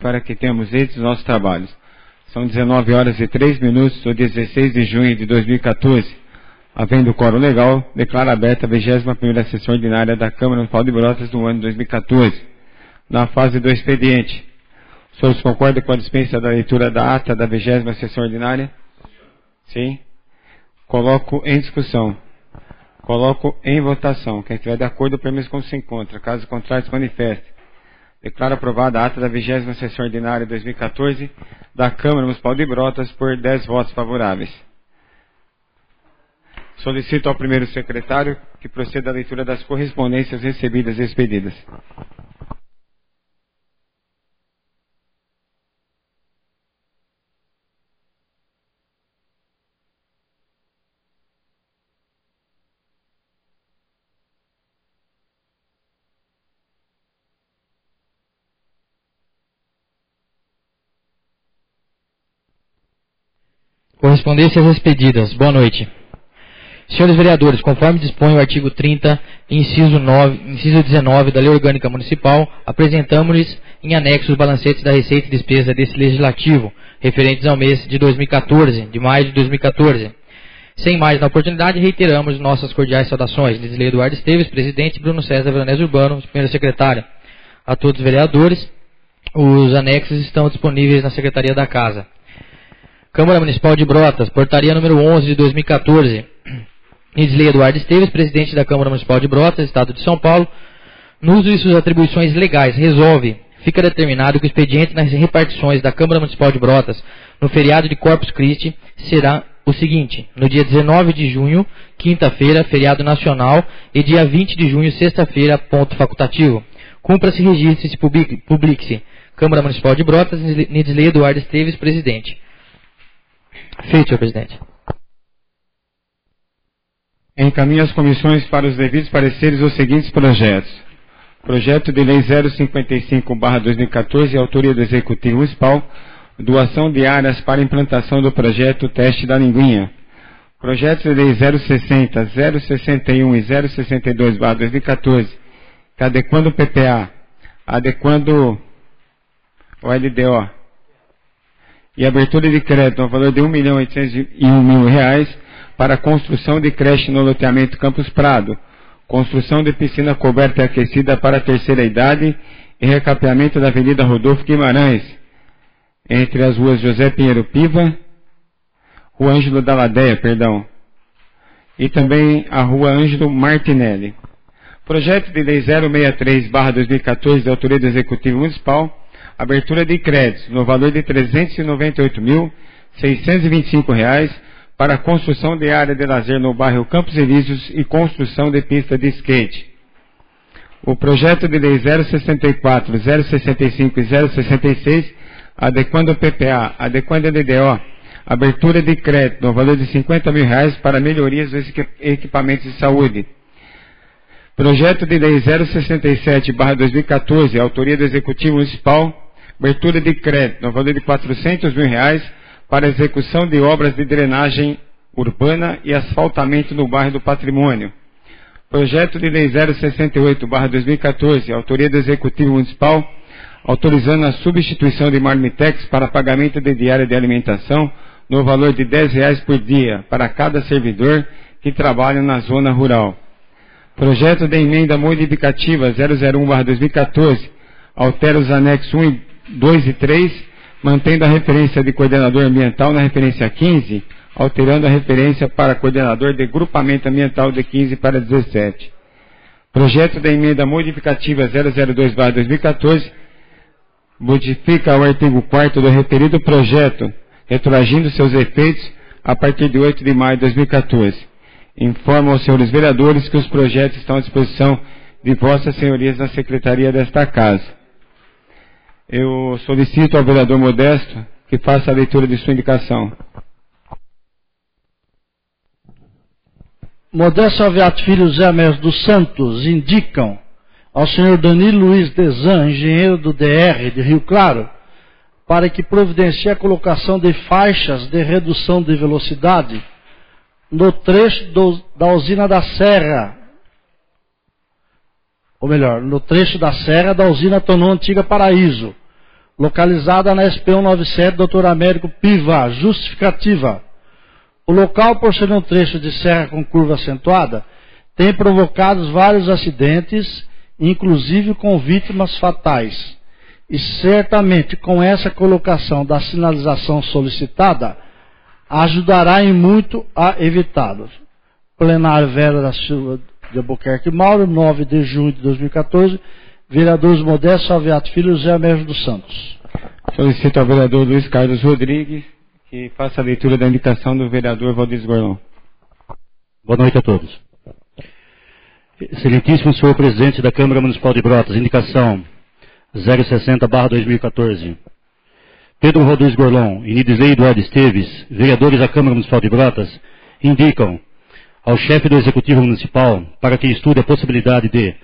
para que tenhamos êxito nos nossos trabalhos. São 19 horas e 3 minutos do 16 de junho de 2014. Havendo quórum legal, declaro aberta a 21ª sessão ordinária da Câmara Municipal de Brotas do ano 2014. Na fase do expediente, os senhores concordam com a dispensa da leitura da ata da 20ª sessão ordinária? Sim. Coloco em discussão. Coloco em votação. Quem estiver de acordo, permaneça como se encontra. Caso contrário, se manifeste. Declaro aprovada a ata da 20ª sessão ordinária de 2014 da Câmara Municipal de Brotas por 10 votos favoráveis. Solicito ao primeiro secretário que proceda à leitura das correspondências recebidas e expedidas. Correspondências expedidas. Boa noite. Senhores vereadores, conforme dispõe o artigo 30, inciso 19 da Lei Orgânica Municipal, apresentamos-lhes em anexo os balancetes da Receita e Despesa desse Legislativo, referentes ao mês de 2014, de maio de 2014. Sem mais na oportunidade, reiteramos nossas cordiais saudações. Lisley Eduardo Esteves, presidente, Bruno César Veronese Urbano, primeiro secretário. A todos os vereadores, os anexos estão disponíveis na Secretaria da Casa. Câmara Municipal de Brotas, portaria número 11 de 2014. Lisley Eduardo Esteves, presidente da Câmara Municipal de Brotas, Estado de São Paulo, no uso de suas atribuições legais, resolve, fica determinado que o expediente nas repartições da Câmara Municipal de Brotas, no feriado de Corpus Christi, será o seguinte: no dia 19 de junho, quinta-feira, feriado nacional, e dia 20 de junho, sexta-feira, ponto facultativo. Cumpra-se, registre-se, publique-se. Câmara Municipal de Brotas, Lisley Eduardo Esteves, presidente. Feito, senhor presidente. Encaminho às comissões para os devidos pareceres os seguintes projetos. Projeto de Lei 055/2014, autoria do Executivo Municipal, doação de áreas para implantação do projeto Teste da Linguinha. Projeto de Lei 060, 061 e 062/2014, que adequando o PPA, adequando o LDO e abertura de crédito no valor de R$1.801.000 para a construção de creche no loteamento Campos Prado, construção de piscina coberta e aquecida para a terceira idade e recapeamento da Avenida Rodolfo Guimarães, entre as ruas José Pinheiro Piva, Rua Ângelo da Ladeia, e também a Rua Ângelo Martinelli. Projeto de Lei 063/2014, de autoria do Executivo Municipal, abertura de créditos no valor de R$398.625 para a construção de área de lazer no bairro Campos Elíseos e construção de pista de skate. O projeto de lei 064, 065 e 066, adequando o PPA, adequando a LDO, abertura de crédito no valor de R$50.000 para melhorias dos equipamentos de saúde. Projeto de lei 067/2014, autoria do Executivo Municipal, abertura de crédito no valor de R$400.000 para execução de obras de drenagem urbana e asfaltamento no bairro do Patrimônio. Projeto de lei 068/2014, autoria do Executivo Municipal, autorizando a substituição de marmitex para pagamento de diária de alimentação no valor de R$10 por dia para cada servidor que trabalha na zona rural. Projeto de emenda modificativa 001/2014, altera os anexos 1, 2 e 3, mantendo a referência de coordenador ambiental na referência 15, alterando a referência para coordenador de grupamento ambiental de 15 para 17. Projeto de emenda modificativa 002/2014, modifica o artigo 4º do referido projeto, retroagindo seus efeitos a partir de 8 de maio de 2014. Informo aos senhores vereadores que os projetos estão à disposição de vossas senhorias na secretaria desta casa. Eu solicito ao vereador Modesto que faça a leitura de sua indicação. Modesto Alveato Filho Zé Mércio dos Santos indicam ao senhor Danilo Luiz Desan, engenheiro do DR de Rio Claro, para que providencie a colocação de faixas de redução de velocidade no trecho da usina da Serra, ou melhor, no trecho da Serra da usina Tonon Antiga Paraíso, localizada na SP 197, Dr. Américo Piva. Justificativa. O local, por ser um trecho de serra com curva acentuada, tem provocado vários acidentes, inclusive com vítimas fatais. E certamente com essa colocação da sinalização solicitada, ajudará em muito a evitá-los. Plenário Vera da Silva de Albuquerque Mauro, 9 de junho de 2014, vereadores Modesto Salviato Filho e José Américo dos Santos. Solicito ao vereador Luiz Carlos Rodrigues que faça a leitura da indicação do vereador Valdir Gorlon. Boa noite a todos. Excelentíssimo senhor presidente da Câmara Municipal de Brotas, indicação 060/2014. Pedro Valdir Gorlon e Nidisley Eduardo Esteves, vereadores da Câmara Municipal de Brotas, indicam ao chefe do Executivo Municipal para que estude a possibilidade de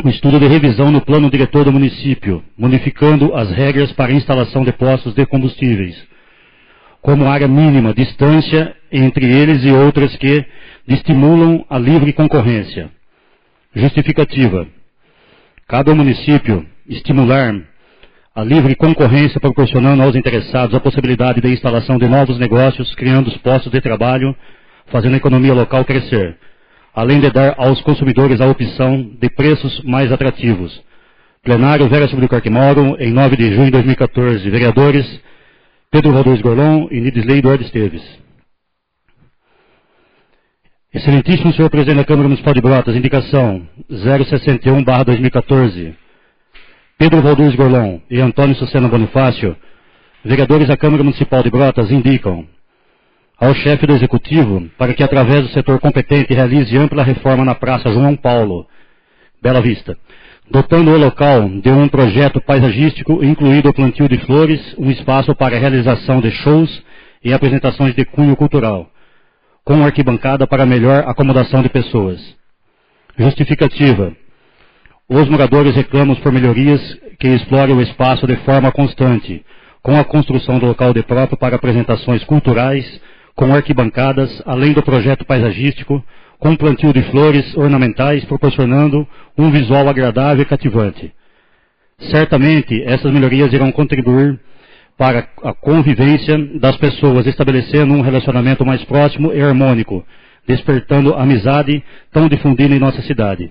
um estudo de revisão no plano diretor do município, modificando as regras para a instalação de postos de combustíveis, como área mínima, distância entre eles e outras que estimulam a livre concorrência. Justificativa. Cabe ao município estimular a livre concorrência, proporcionando aos interessados a possibilidade de instalação de novos negócios, criando os postos de trabalho, fazendo a economia local crescer, além de dar aos consumidores a opção de preços mais atrativos. Plenário Vera Silva de Albuquerque Mauro, em 9 de junho de 2014. Vereadores Pedro Valdir Gorlon e Nidisley Eduardo Esteves. Excelentíssimo senhor presidente da Câmara Municipal de Brotas, indicação 061/2014. Pedro Valdir Gorlon e Antônio Sucena Bonifácio, vereadores da Câmara Municipal de Brotas, indicam ao chefe do Executivo para que, através do setor competente, realize ampla reforma na Praça João Paulo, Bela Vista, dotando o local de um projeto paisagístico, incluído o plantio de flores, um espaço para a realização de shows e apresentações de cunho cultural, com arquibancada para melhor acomodação de pessoas. Justificativa. Os moradores reclamam por melhorias que explorem o espaço de forma constante, com a construção do local de próprio para apresentações culturais, com arquibancadas, além do projeto paisagístico, com plantio de flores ornamentais, proporcionando um visual agradável e cativante. Certamente, essas melhorias irão contribuir para a convivência das pessoas, estabelecendo um relacionamento mais próximo e harmônico, despertando a amizade tão difundida em nossa cidade.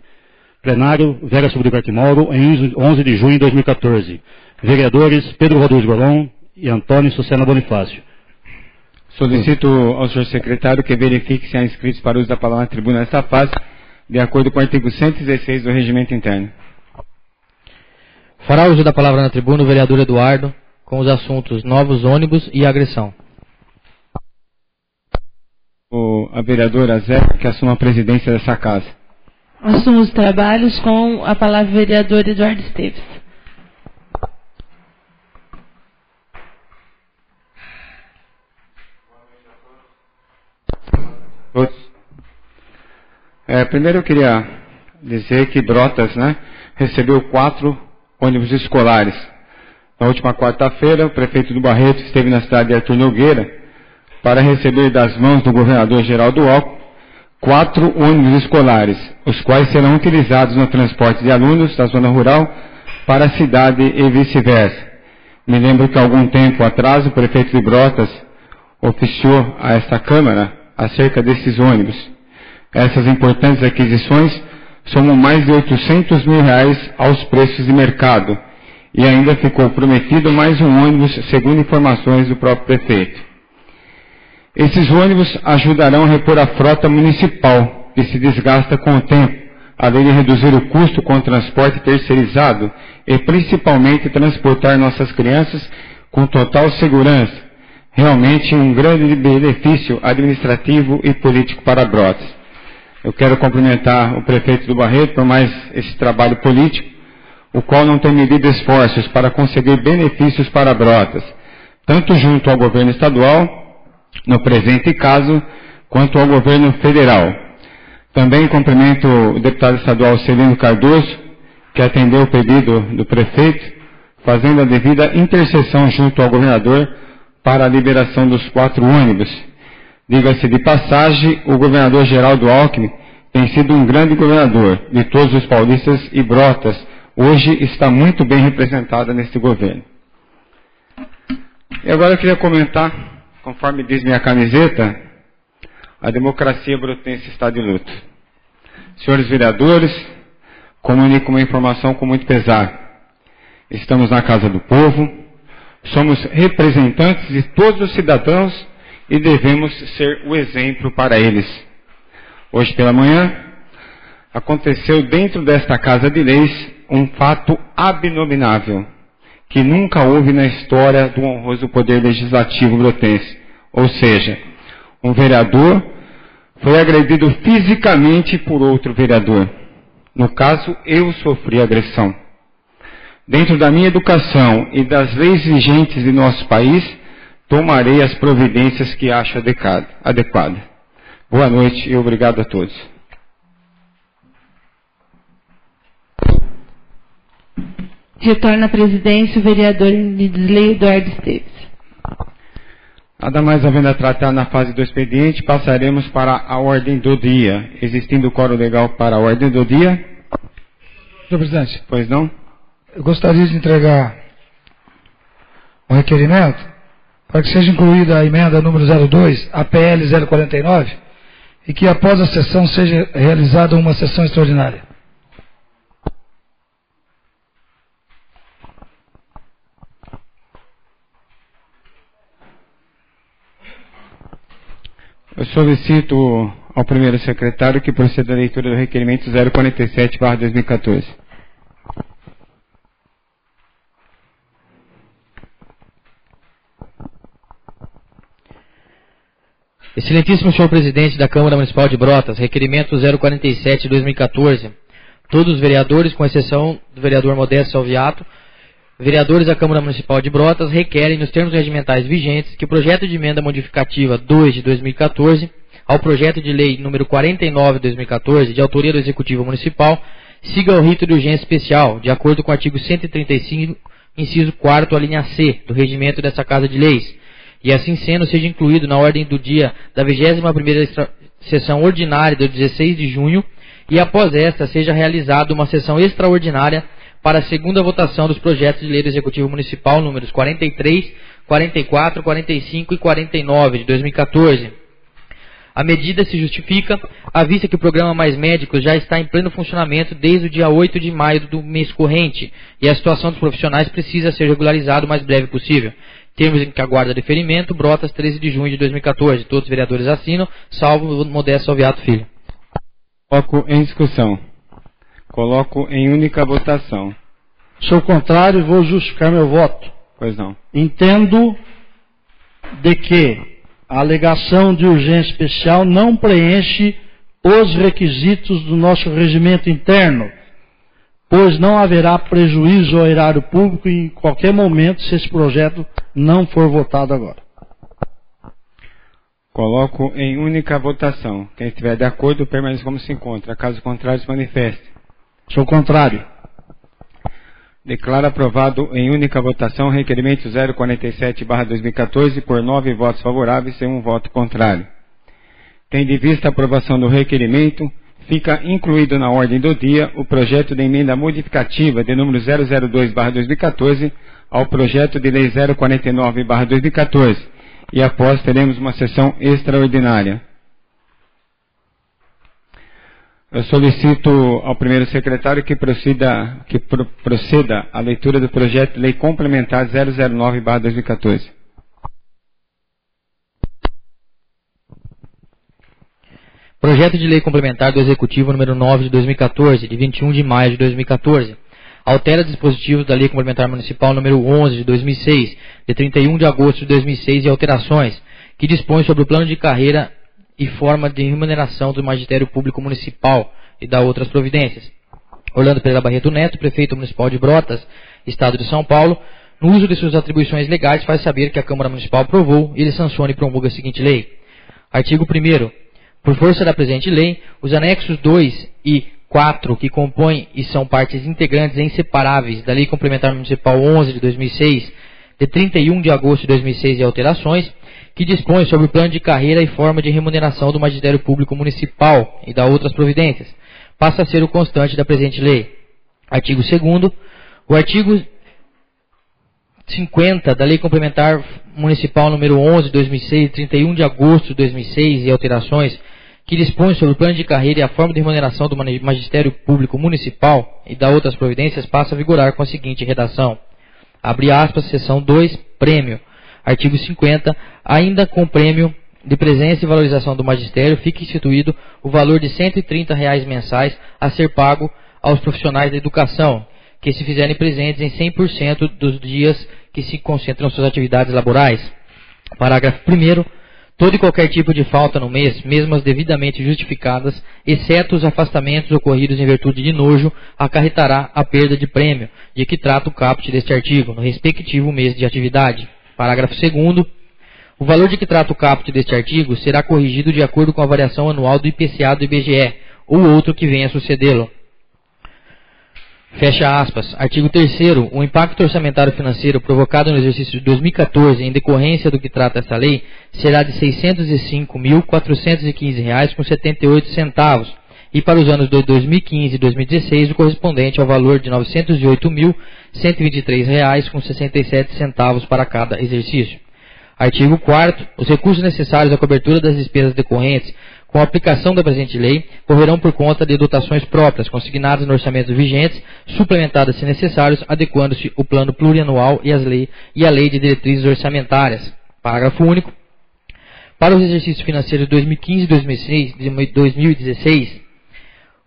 Plenário Vera Silva de Albuquerque Mauro, em 11 de junho de 2014. Vereadores Pedro Valdir Gorlon e Antônio Sucena Bonifácio. Solicito ao senhor secretário que verifique se há inscritos para uso da palavra na tribuna nesta fase, de acordo com o artigo 116 do Regimento Interno. Fará uso da palavra na tribuna o vereador Eduardo, com os assuntos novos ônibus e agressão. A vereadora Zé, que assuma a presidência dessa casa. Assumo os trabalhos com a palavra vereador Eduardo Esteves. Primeiro eu queria dizer que Brotas, recebeu 4 ônibus escolares. Na última quarta-feira, o prefeito do Barreto esteve na cidade de Arthur Nogueira para receber das mãos do governador Geraldo Alckmin 4 ônibus escolares, os quais serão utilizados no transporte de alunos da zona rural para a cidade e vice-versa. Me lembro que há algum tempo atrás o prefeito de Brotas oficiou a esta Câmara acerca desses ônibus. Essas importantes aquisições somam mais de R$800 mil aos preços de mercado e ainda ficou prometido mais um ônibus, segundo informações do próprio prefeito. Esses ônibus ajudarão a repor a frota municipal, que se desgasta com o tempo, além de reduzir o custo com o transporte terceirizado e principalmente transportar nossas crianças com total segurança. Realmente um grande benefício administrativo e político para Brotas. Eu quero cumprimentar o prefeito do Barreto por mais esse trabalho político, o qual não tem medido esforços para conseguir benefícios para Brotas, tanto junto ao governo estadual, no presente caso, quanto ao governo federal. Também cumprimento o deputado estadual Celino Cardoso, que atendeu o pedido do prefeito, fazendo a devida intercessão junto ao governador para a liberação dos 4 ônibus. Diga-se de passagem, o governador Geraldo Alckmin tem sido um grande governador de todos os paulistas e Brotas hoje está muito bem representada neste governo. E agora eu queria comentar, conforme diz minha camiseta, a democracia brotense está de luto. Senhores vereadores, comunico uma informação com muito pesar. Estamos na casa do povo, somos representantes de todos os cidadãos e devemos ser o exemplo para eles. Hoje pela manhã, aconteceu dentro desta Casa de Leis um fato abominável, que nunca houve na história do honroso Poder Legislativo brotense. Ou seja, um vereador foi agredido fisicamente por outro vereador. No caso, eu sofri agressão. Dentro da minha educação e das leis vigentes de nosso país, tomarei as providências que acho adequadas. Boa noite e obrigado a todos. Retorna à presidência o vereador Nidisley Eduardo Esteves. Nada mais havendo a tratar na fase do expediente, passaremos para a ordem do dia. Existindo quórum legal para a ordem do dia? Senhor presidente. Pois não? Eu gostaria de entregar um requerimento para que seja incluída a emenda número 02, a PL 049, e que após a sessão seja realizada uma sessão extraordinária. Eu solicito ao primeiro secretário que proceda à leitura do requerimento 047/2014. Excelentíssimo senhor presidente da Câmara Municipal de Brotas, requerimento 047/2014. Todos os vereadores, com exceção do vereador Modesto Salviato, vereadores da Câmara Municipal de Brotas, requerem, nos termos regimentais vigentes, que o projeto de emenda modificativa 2 de 2014 ao projeto de lei número 49 de 2014, de autoria do Executivo Municipal, siga o rito de urgência especial, de acordo com o artigo 135, inciso 4º, a linha C, do regimento dessa Casa de Leis, e assim sendo, seja incluído na ordem do dia da 21ª sessão ordinária do 16 de junho, e após esta seja realizada uma sessão extraordinária para a segunda votação dos projetos de lei do Executivo Municipal números 43, 44, 45 e 49 de 2014. A medida se justifica, à vista que o programa Mais Médicos já está em pleno funcionamento desde o dia 8 de maio do mês corrente, e a situação dos profissionais precisa ser regularizada o mais breve possível. Termos em que aguarda deferimento, Brotas, 13 de junho de 2014. Todos os vereadores assinam, salvo Modesto Salviato Filho. Coloco em discussão. Coloco em única votação. Sou contrário e vou justificar meu voto. Pois não. Entendo de que a alegação de urgência especial não preenche os requisitos do nosso regimento interno, pois não haverá prejuízo ao erário público em qualquer momento se esse projeto não for votado agora. Coloco em única votação. Quem estiver de acordo, permaneça como se encontra. Caso contrário, se manifeste. Sou contrário. Declaro aprovado em única votação o requerimento 047/2014 por 9 votos favoráveis e 1 voto contrário. Tendo em vista a aprovação do requerimento, fica incluído na ordem do dia o projeto de emenda modificativa de número 002/2014 ao projeto de lei 049/2014 e após teremos uma sessão extraordinária. Eu solicito ao primeiro secretário que proceda à leitura do projeto de lei complementar 009/2014. Projeto de lei complementar do Executivo número 9 de 2014, de 21 de maio de 2014. Altera dispositivos da Lei Complementar Municipal número 11 de 2006, de 31 de agosto de 2006 e alterações, que dispõe sobre o plano de carreira e forma de remuneração do Magistério Público Municipal e da outras providências. Orlando Pereira Barreto Neto, Prefeito Municipal de Brotas, Estado de São Paulo, no uso de suas atribuições legais, faz saber que a Câmara Municipal aprovou e ele sanciona e promulga a seguinte lei. Artigo 1º. Por força da presente lei, os anexos 2 e 4, que compõem e são partes integrantes e inseparáveis da Lei Complementar Municipal 11 de 2006, de 31 de agosto de 2006 e alterações, que dispõe sobre o plano de carreira e forma de remuneração do Magistério Público Municipal e da outras providências, passa a ser o constante da presente lei. Artigo 2º. O artigo 50 da Lei Complementar Municipal número 11, 2006, 31 de agosto de 2006 e alterações, que dispõe sobre o plano de carreira e a forma de remuneração do Magistério Público Municipal e da outras providências, passa a vigorar com a seguinte redação. Abre aspas, seção 2, prêmio. Artigo 50. Ainda com prêmio de presença e valorização do magistério, fica instituído o valor de R$ 130 mensais a ser pago aos profissionais da educação, que se fizerem presentes em 100% dos dias que se concentram suas atividades laborais. Parágrafo 1º. Todo e qualquer tipo de falta no mês, mesmo as devidamente justificadas, exceto os afastamentos ocorridos em virtude de nojo, acarretará a perda de prêmio, de que trata o caput deste artigo, no respectivo mês de atividade. Parágrafo 2º. O valor de que trata o caput deste artigo será corrigido de acordo com a variação anual do IPCA do IBGE, ou outro que venha a sucedê-lo. Fecha aspas. Artigo 3º. O impacto orçamentário financeiro provocado no exercício de 2014 em decorrência do que trata esta lei será de R$ 605.415,78 e para os anos de 2015 e 2016 o correspondente ao valor de R$ 908.123,67 para cada exercício. Artigo 4º. Os recursos necessários à cobertura das despesas decorrentes com a aplicação da presente lei, correrão por conta de dotações próprias, consignadas no orçamento vigentes, suplementadas se necessários, adequando-se o plano plurianual e a lei de diretrizes orçamentárias. Parágrafo único. Para os exercícios financeiros de 2015 e 2016,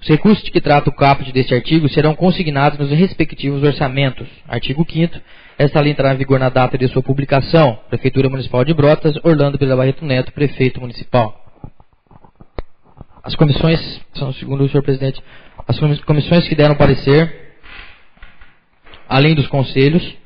os recursos de que trata o caput deste artigo serão consignados nos respectivos orçamentos. Artigo 5º. Esta lei entrará em vigor na data de sua publicação. Prefeitura Municipal de Brotas, Orlando Pereira Barreto Neto, Prefeito Municipal. As comissões, são, segundo o senhor presidente, as comissões que deram parecer, além dos conselhos,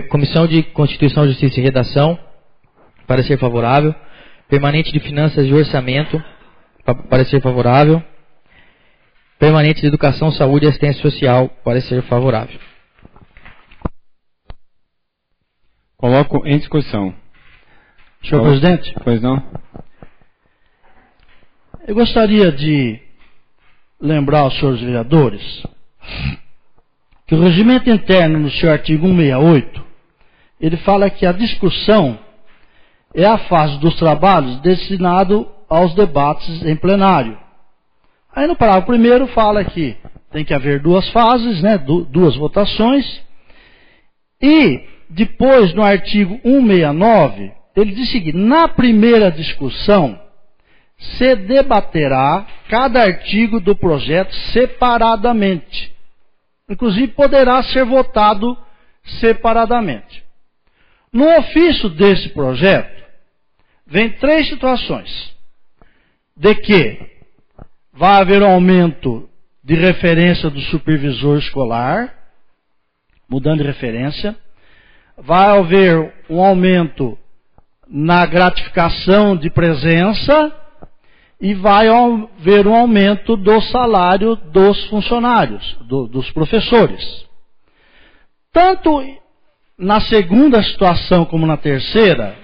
Comissão de Constituição, Justiça e Redação, parecer favorável. Permanente de Finanças e Orçamento, parecer favorável. Permanente de Educação, Saúde e Assistência Social, parecer favorável. Coloco em discussão. Senhor presidente? Pois não? Eu gostaria de lembrar aos senhores vereadores que o regimento interno, no seu artigo 168, ele fala que a discussão é a fase dos trabalhos destinado aos debates em plenário. Aí no parágrafo 1º fala que tem que haver duas fases, né, duas votações. E depois no artigo 169, ele diz o seguinte: na primeira discussão se debaterá cada artigo do projeto separadamente. Inclusive poderá ser votado separadamente. No ofício desse projeto, vem 3 situações. De que vai haver um aumento de referência do supervisor escolar, mudando de referência. Vai haver um aumento na gratificação de presença e vai haver um aumento do salário dos funcionários, dos professores. Tanto na segunda situação como na terceira,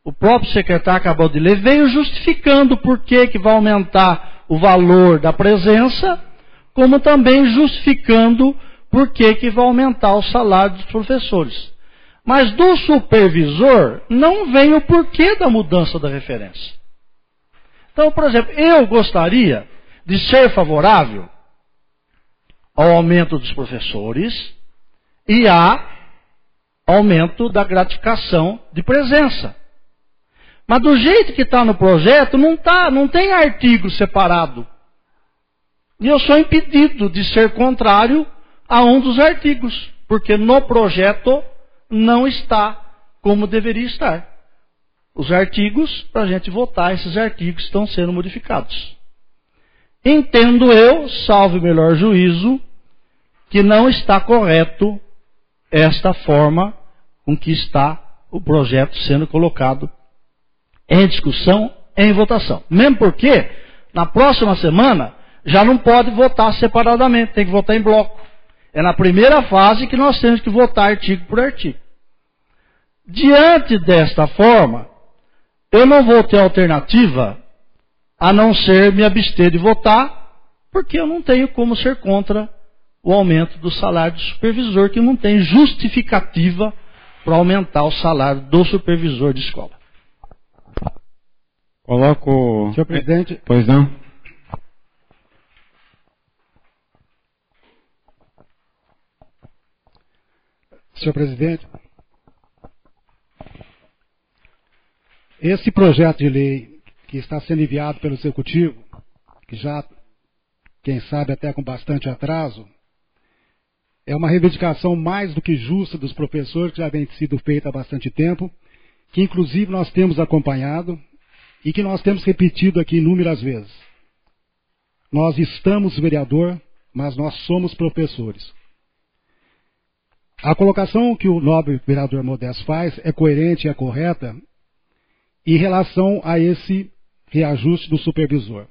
o próprio secretário acabou de ler, veio justificando por que vai aumentar o valor da presença, como também justificando por que vai aumentar o salário dos professores. Mas do supervisor não vem o porquê da mudança da referência. Então, por exemplo, eu gostaria de ser favorável ao aumento dos professores e ao aumento da gratificação de presença. Mas do jeito que está no projeto, não tem artigo separado. E eu sou impedido de ser contrário a um dos artigos, porque no projeto não está como deveria estar. Os artigos, para a gente votar, esses artigos estão sendo modificados. Entendo eu, salvo o melhor juízo, que não está correto esta forma com que está o projeto sendo colocado em discussão, em votação. Mesmo porque, na próxima semana, já não pode votar separadamente, tem que votar em bloco. É na primeira fase que nós temos que votar artigo por artigo. Diante desta forma, eu não vou ter alternativa a não ser me abster de votar, porque eu não tenho como ser contra o aumento do salário do supervisor, que não tem justificativa para aumentar o salário do supervisor de escola. Coloco... Senhor presidente. Pois não? Senhor presidente, esse projeto de lei que está sendo enviado pelo Executivo, que já, quem sabe até com bastante atraso, é uma reivindicação mais do que justa dos professores, que já vem sido feita há bastante tempo, que inclusive nós temos acompanhado e que nós temos repetido aqui inúmeras vezes. Nós estamos vereador, mas nós somos professores. A colocação que o nobre vereador Modesto faz é coerente e é correta em relação a esse reajuste do supervisor.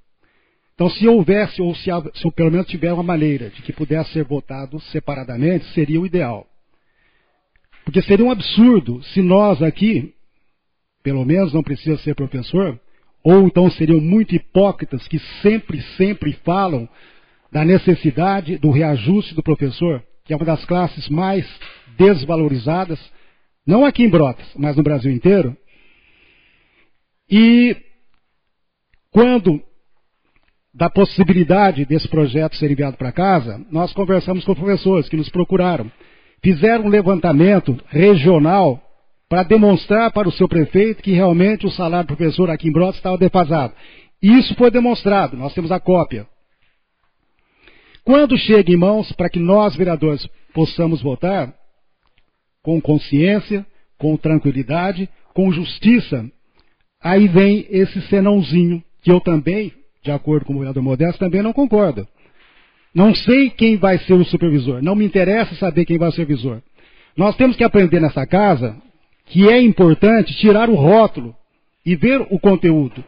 Então, se houvesse, ou se pelo menos tiver uma maneira de que pudesse ser votado separadamente, seria o ideal. Porque seria um absurdo se nós aqui, pelo menos não precisa ser professor, ou então seriam muito hipócritas que sempre falam da necessidade do reajuste do professor, que é uma das classes mais desvalorizadas, não aqui em Brotas, mas no Brasil inteiro. E quando da possibilidade desse projeto ser enviado para casa, nós conversamos com professores que nos procuraram. Fizeram um levantamento regional para demonstrar para o seu prefeito que realmente o salário do professor aqui em Brotas estava defasado. Isso foi demonstrado, nós temos a cópia. Quando chega em mãos para que nós, vereadores, possamos votar com consciência, com tranquilidade, com justiça, aí vem esse senãozinho, que eu também, de acordo com o vereador Modesto, também não concordo. Não sei quem vai ser o supervisor, não me interessa saber quem vai ser o supervisor. Nós temos que aprender nessa casa que é importante tirar o rótulo e ver o conteúdo.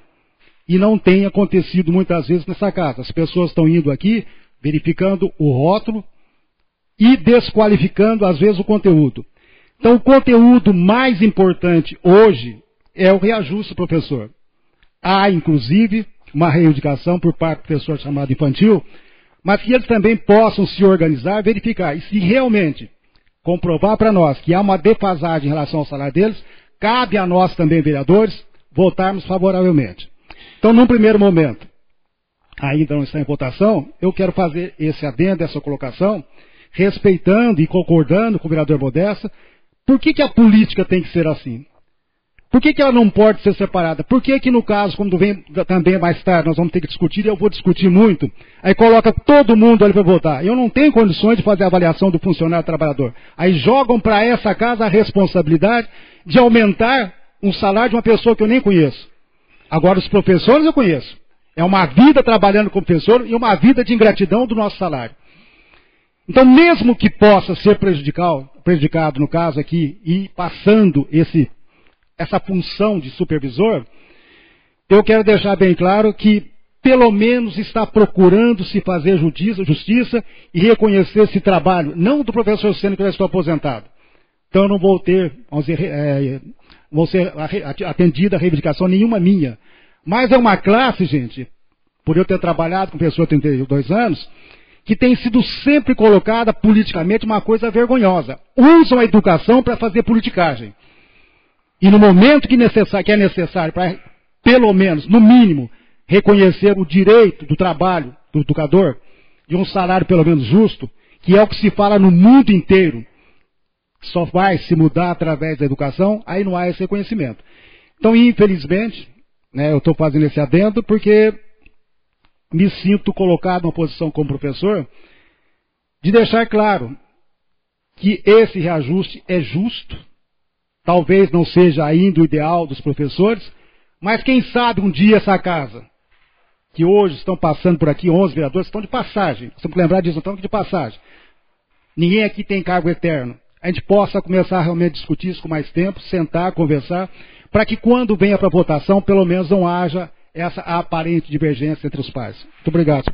E não tem acontecido muitas vezes nessa casa. As pessoas estão indo aqui, verificando o rótulo e desqualificando, às vezes, o conteúdo. Então, o conteúdo mais importante hoje é o reajuste, professor. Há, inclusive, uma reivindicação por parte do professor chamado infantil, mas que eles também possam se organizar, verificar. E se realmente comprovar para nós que há uma defasagem em relação ao salário deles, cabe a nós também, vereadores, votarmos favoravelmente. Então, num primeiro momento, ainda não está em votação, eu quero fazer esse adendo, essa colocação, respeitando e concordando com o vereador Modesto. Por que a política tem que ser assim? Por que ela não pode ser separada? Por que no caso, quando vem também mais tarde, nós vamos ter que discutir, e eu vou discutir muito, aí coloca todo mundo ali para votar. Eu não tenho condições de fazer a avaliação do funcionário trabalhador. Aí jogam para essa casa a responsabilidade de aumentar um salário de uma pessoa que eu nem conheço. Agora, os professores eu conheço. É uma vida trabalhando como professor e uma vida de ingratidão do nosso salário. Então, mesmo que possa ser prejudicado no caso aqui, e passando essa função de supervisor, eu quero deixar bem claro que, pelo menos, está procurando se fazer justiça e reconhecer esse trabalho, não do professor Sênio, que eu já estou aposentado. Então, eu não vou ter, vou ser atendida a reivindicação nenhuma minha. Mas é uma classe, gente, por eu ter trabalhado com pessoa de 32 anos, que tem sido sempre colocada politicamente uma coisa vergonhosa. Usam a educação para fazer politicagem. E no momento que é necessário para, pelo menos, no mínimo, reconhecer o direito do trabalho do educador, de um salário pelo menos justo, que é o que se fala no mundo inteiro, só vai se mudar através da educação, aí não há esse reconhecimento. Então, infelizmente, eu estou fazendo esse adendo porque me sinto colocado numa posição como professor de deixar claro que esse reajuste é justo. Talvez não seja ainda o ideal dos professores, mas quem sabe um dia essa casa, que hoje estão passando por aqui, 11 vereadores, estão de passagem. Você tem que lembrar disso, estão de passagem. Ninguém aqui tem cargo eterno. A gente possa começar a realmente discutir isso com mais tempo, sentar, conversar, para que quando venha para votação, pelo menos não haja essa aparente divergência entre os pais. Muito obrigado.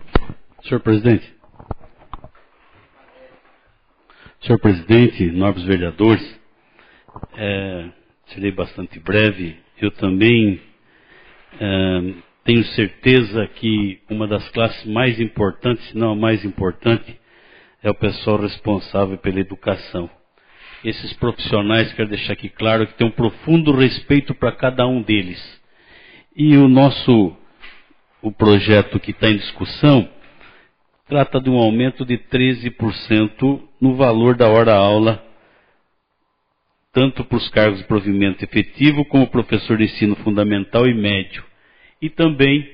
Senhor presidente. Senhor presidente, nobres vereadores, serei bastante breve. Eu também tenho certeza que uma das classes mais importantes, se não a mais importante, é o pessoal responsável pela educação. Esses profissionais, quero deixar aqui claro, que tem um profundo respeito para cada um deles. E o projeto que está em discussão trata de um aumento de 13% no valor da hora-aula, tanto para os cargos de provimento efetivo, como professor de ensino fundamental e médio. E também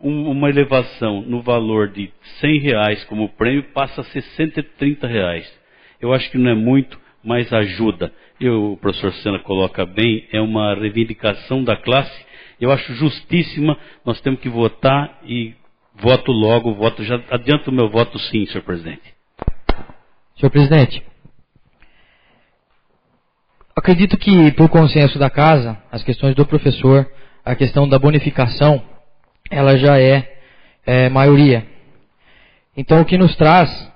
uma elevação no valor de R$100 como prêmio, passa a ser R$130. Eu acho que não é muito, mas ajuda. O professor Sena coloca bem, é uma reivindicação da classe. Eu acho justíssima, nós temos que votar e voto logo, já adianto o meu voto sim, senhor presidente. Senhor presidente, acredito que por consenso da casa, as questões do professor, a questão da bonificação, ela já é maioria. Então o que nos traz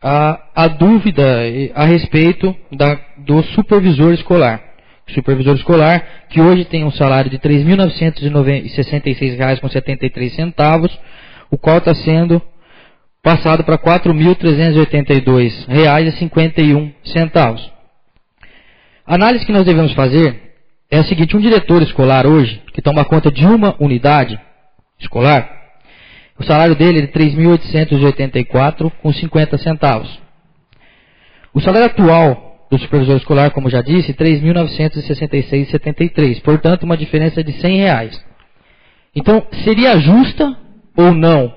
a dúvida a respeito do supervisor escolar. O supervisor escolar, que hoje tem um salário de R$ 3.966,73, o qual está sendo passado para R$ 4.382,51. A análise que nós devemos fazer é a seguinte: um diretor escolar hoje, que toma conta de uma unidade escolar, o salário dele é de R$ 3.884,50. O salário atual do supervisor escolar, como já disse, R$ 3.966,73. Portanto, uma diferença de R$ 100. Então, seria justa ou não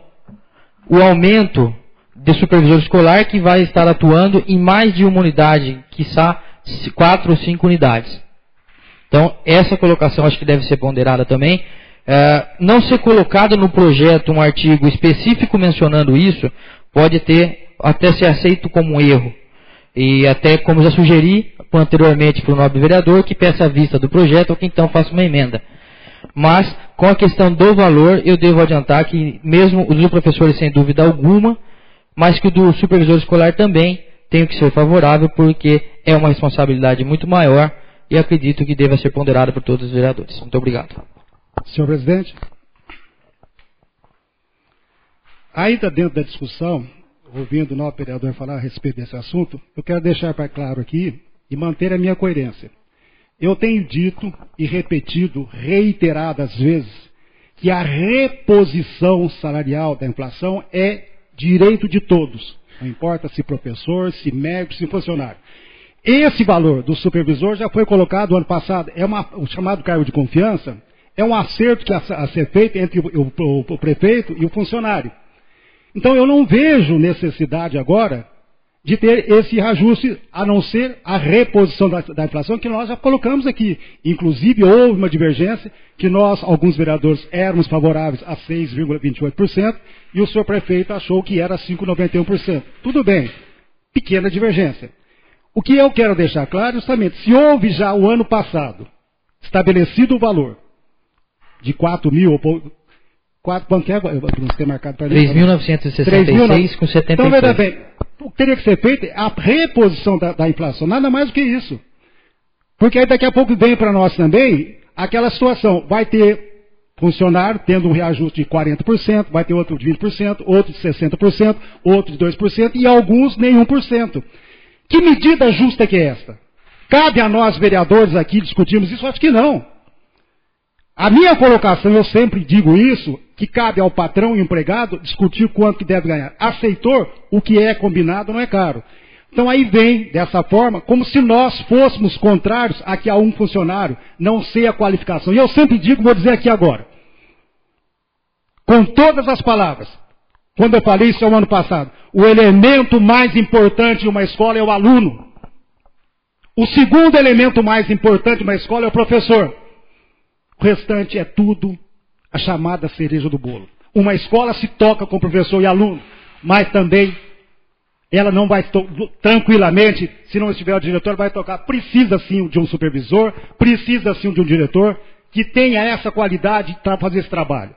o aumento de supervisor escolar que vai estar atuando em mais de uma unidade, quiçá 4 ou 5 unidades? Então, essa colocação acho que deve ser ponderada também. Não ser colocado no projeto um artigo específico mencionando isso, pode até ser aceito como um erro. E até, como já sugeri anteriormente para o nobre vereador, que peça a vista do projeto ou que então faça uma emenda. Mas, com a questão do valor, eu devo adiantar que mesmo o dos professores, sem dúvida alguma, mas que o do supervisor escolar também tem que ser favorável, porque é uma responsabilidade muito maior e acredito que deva ser ponderada por todos os vereadores. Muito obrigado. Senhor presidente, ainda dentro da discussão, ouvindo o nosso vereador falar a respeito desse assunto, eu quero deixar para claro aqui e manter a minha coerência. Eu tenho dito e repetido reiteradas vezes que a reposição salarial da inflação é direito de todos, não importa se professor, se médico, se funcionário. Esse valor do supervisor já foi colocado ano passado, o chamado cargo de confiança, é um acerto que a ser feito entre o prefeito e o funcionário. Então eu não vejo necessidade agora de ter esse reajuste, a não ser a reposição da inflação que nós já colocamos aqui. Inclusive houve uma divergência que nós, alguns vereadores, éramos favoráveis a 6,28% e o senhor prefeito achou que era 5,91%. Tudo bem, pequena divergência. O que eu quero deixar claro é justamente, se houve já o ano passado estabelecido o valor de 4 mil, quanto que é? Você tem marcado para mim? 3.966,73. Então, veja bem, o que teria que ser feito é a reposição da inflação, nada mais do que isso. Porque aí daqui a pouco vem para nós também aquela situação, vai ter funcionário tendo um reajuste de 40%, vai ter outro de 20%, outro de 60%, outro de 2% e alguns nenhum por cento. Que medida justa que é esta? Cabe a nós, vereadores, aqui discutirmos isso? Acho que não. A minha colocação, eu sempre digo isso, que cabe ao patrão e empregado discutir quanto que deve ganhar. Aceitor, o que é combinado não é caro. Então aí vem, dessa forma, como se nós fôssemos contrários a que a um funcionário não sei a qualificação. E eu sempre digo, vou dizer aqui agora, com todas as palavras, quando eu falei isso no ano passado, o elemento mais importante de uma escola é o aluno. O segundo elemento mais importante de uma escola é o professor. O restante é tudo a chamada cereja do bolo. Uma escola se toca com professor e aluno, mas também ela não vai tranquilamente, se não estiver o diretor, vai tocar. Precisa sim de um supervisor, precisa sim de um diretor que tenha essa qualidade para fazer esse trabalho.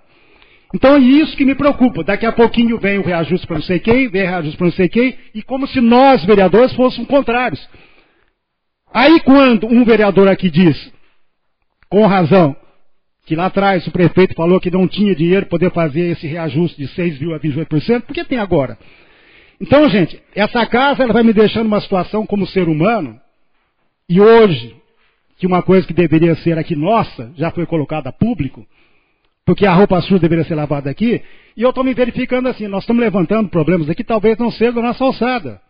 Então é isso que me preocupa. Daqui a pouquinho vem o reajuste para não sei quem, vem o reajuste para não sei quem, e como se nós, vereadores, fôssemos contrários. Aí quando um vereador aqui diz, com razão, que lá atrás o prefeito falou que não tinha dinheiro para poder fazer esse reajuste de 6,0 a 28%, por que tem agora? Então, gente, essa casa ela vai me deixando numa situação como ser humano, e hoje, que uma coisa que deveria ser aqui nossa, já foi colocada a público, porque a roupa suja deveria ser lavada aqui, e eu estou me verificando assim, nós estamos levantando problemas aqui, talvez não seja da nossa alçada.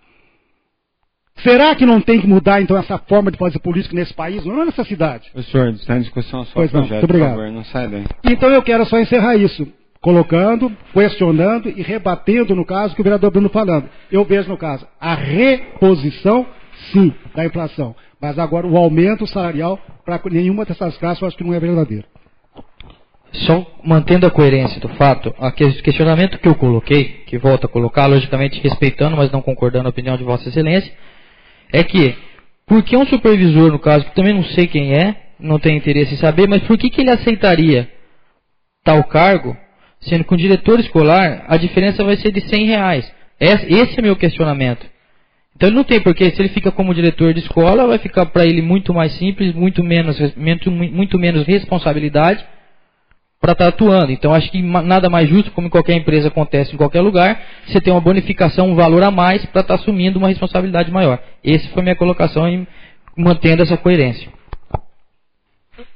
Será que não tem que mudar, então, essa forma de fazer política nesse país, não nessa cidade? Senhor, está em discussão só o Pois não, projeto, muito obrigado. por favor, não sai daí. Então eu quero só encerrar isso, colocando, questionando e rebatendo, no caso, o que o vereador Bruno falando. Eu vejo, no caso, a reposição, sim, da inflação. Mas agora o aumento salarial, para nenhuma dessas classes, eu acho que não é verdadeiro. Só mantendo a coerência do fato, o questionamento que eu coloquei, que volto a colocar, logicamente respeitando, mas não concordando a opinião de Vossa Excelência, é que, por que um supervisor, no caso, que também não sei quem é, não tenho interesse em saber, mas por que ele aceitaria tal cargo, sendo que um diretor escolar, a diferença vai ser de R$100? Esse é meu questionamento. Então ele não tem porquê, se ele fica como diretor de escola, vai ficar para ele muito mais simples, muito menos responsabilidade para estar atuando. Então acho que nada mais justo, como em qualquer empresa acontece em qualquer lugar, você tem uma bonificação, um valor a mais para estar assumindo uma responsabilidade maior. Essa foi a minha colocação em mantendo essa coerência.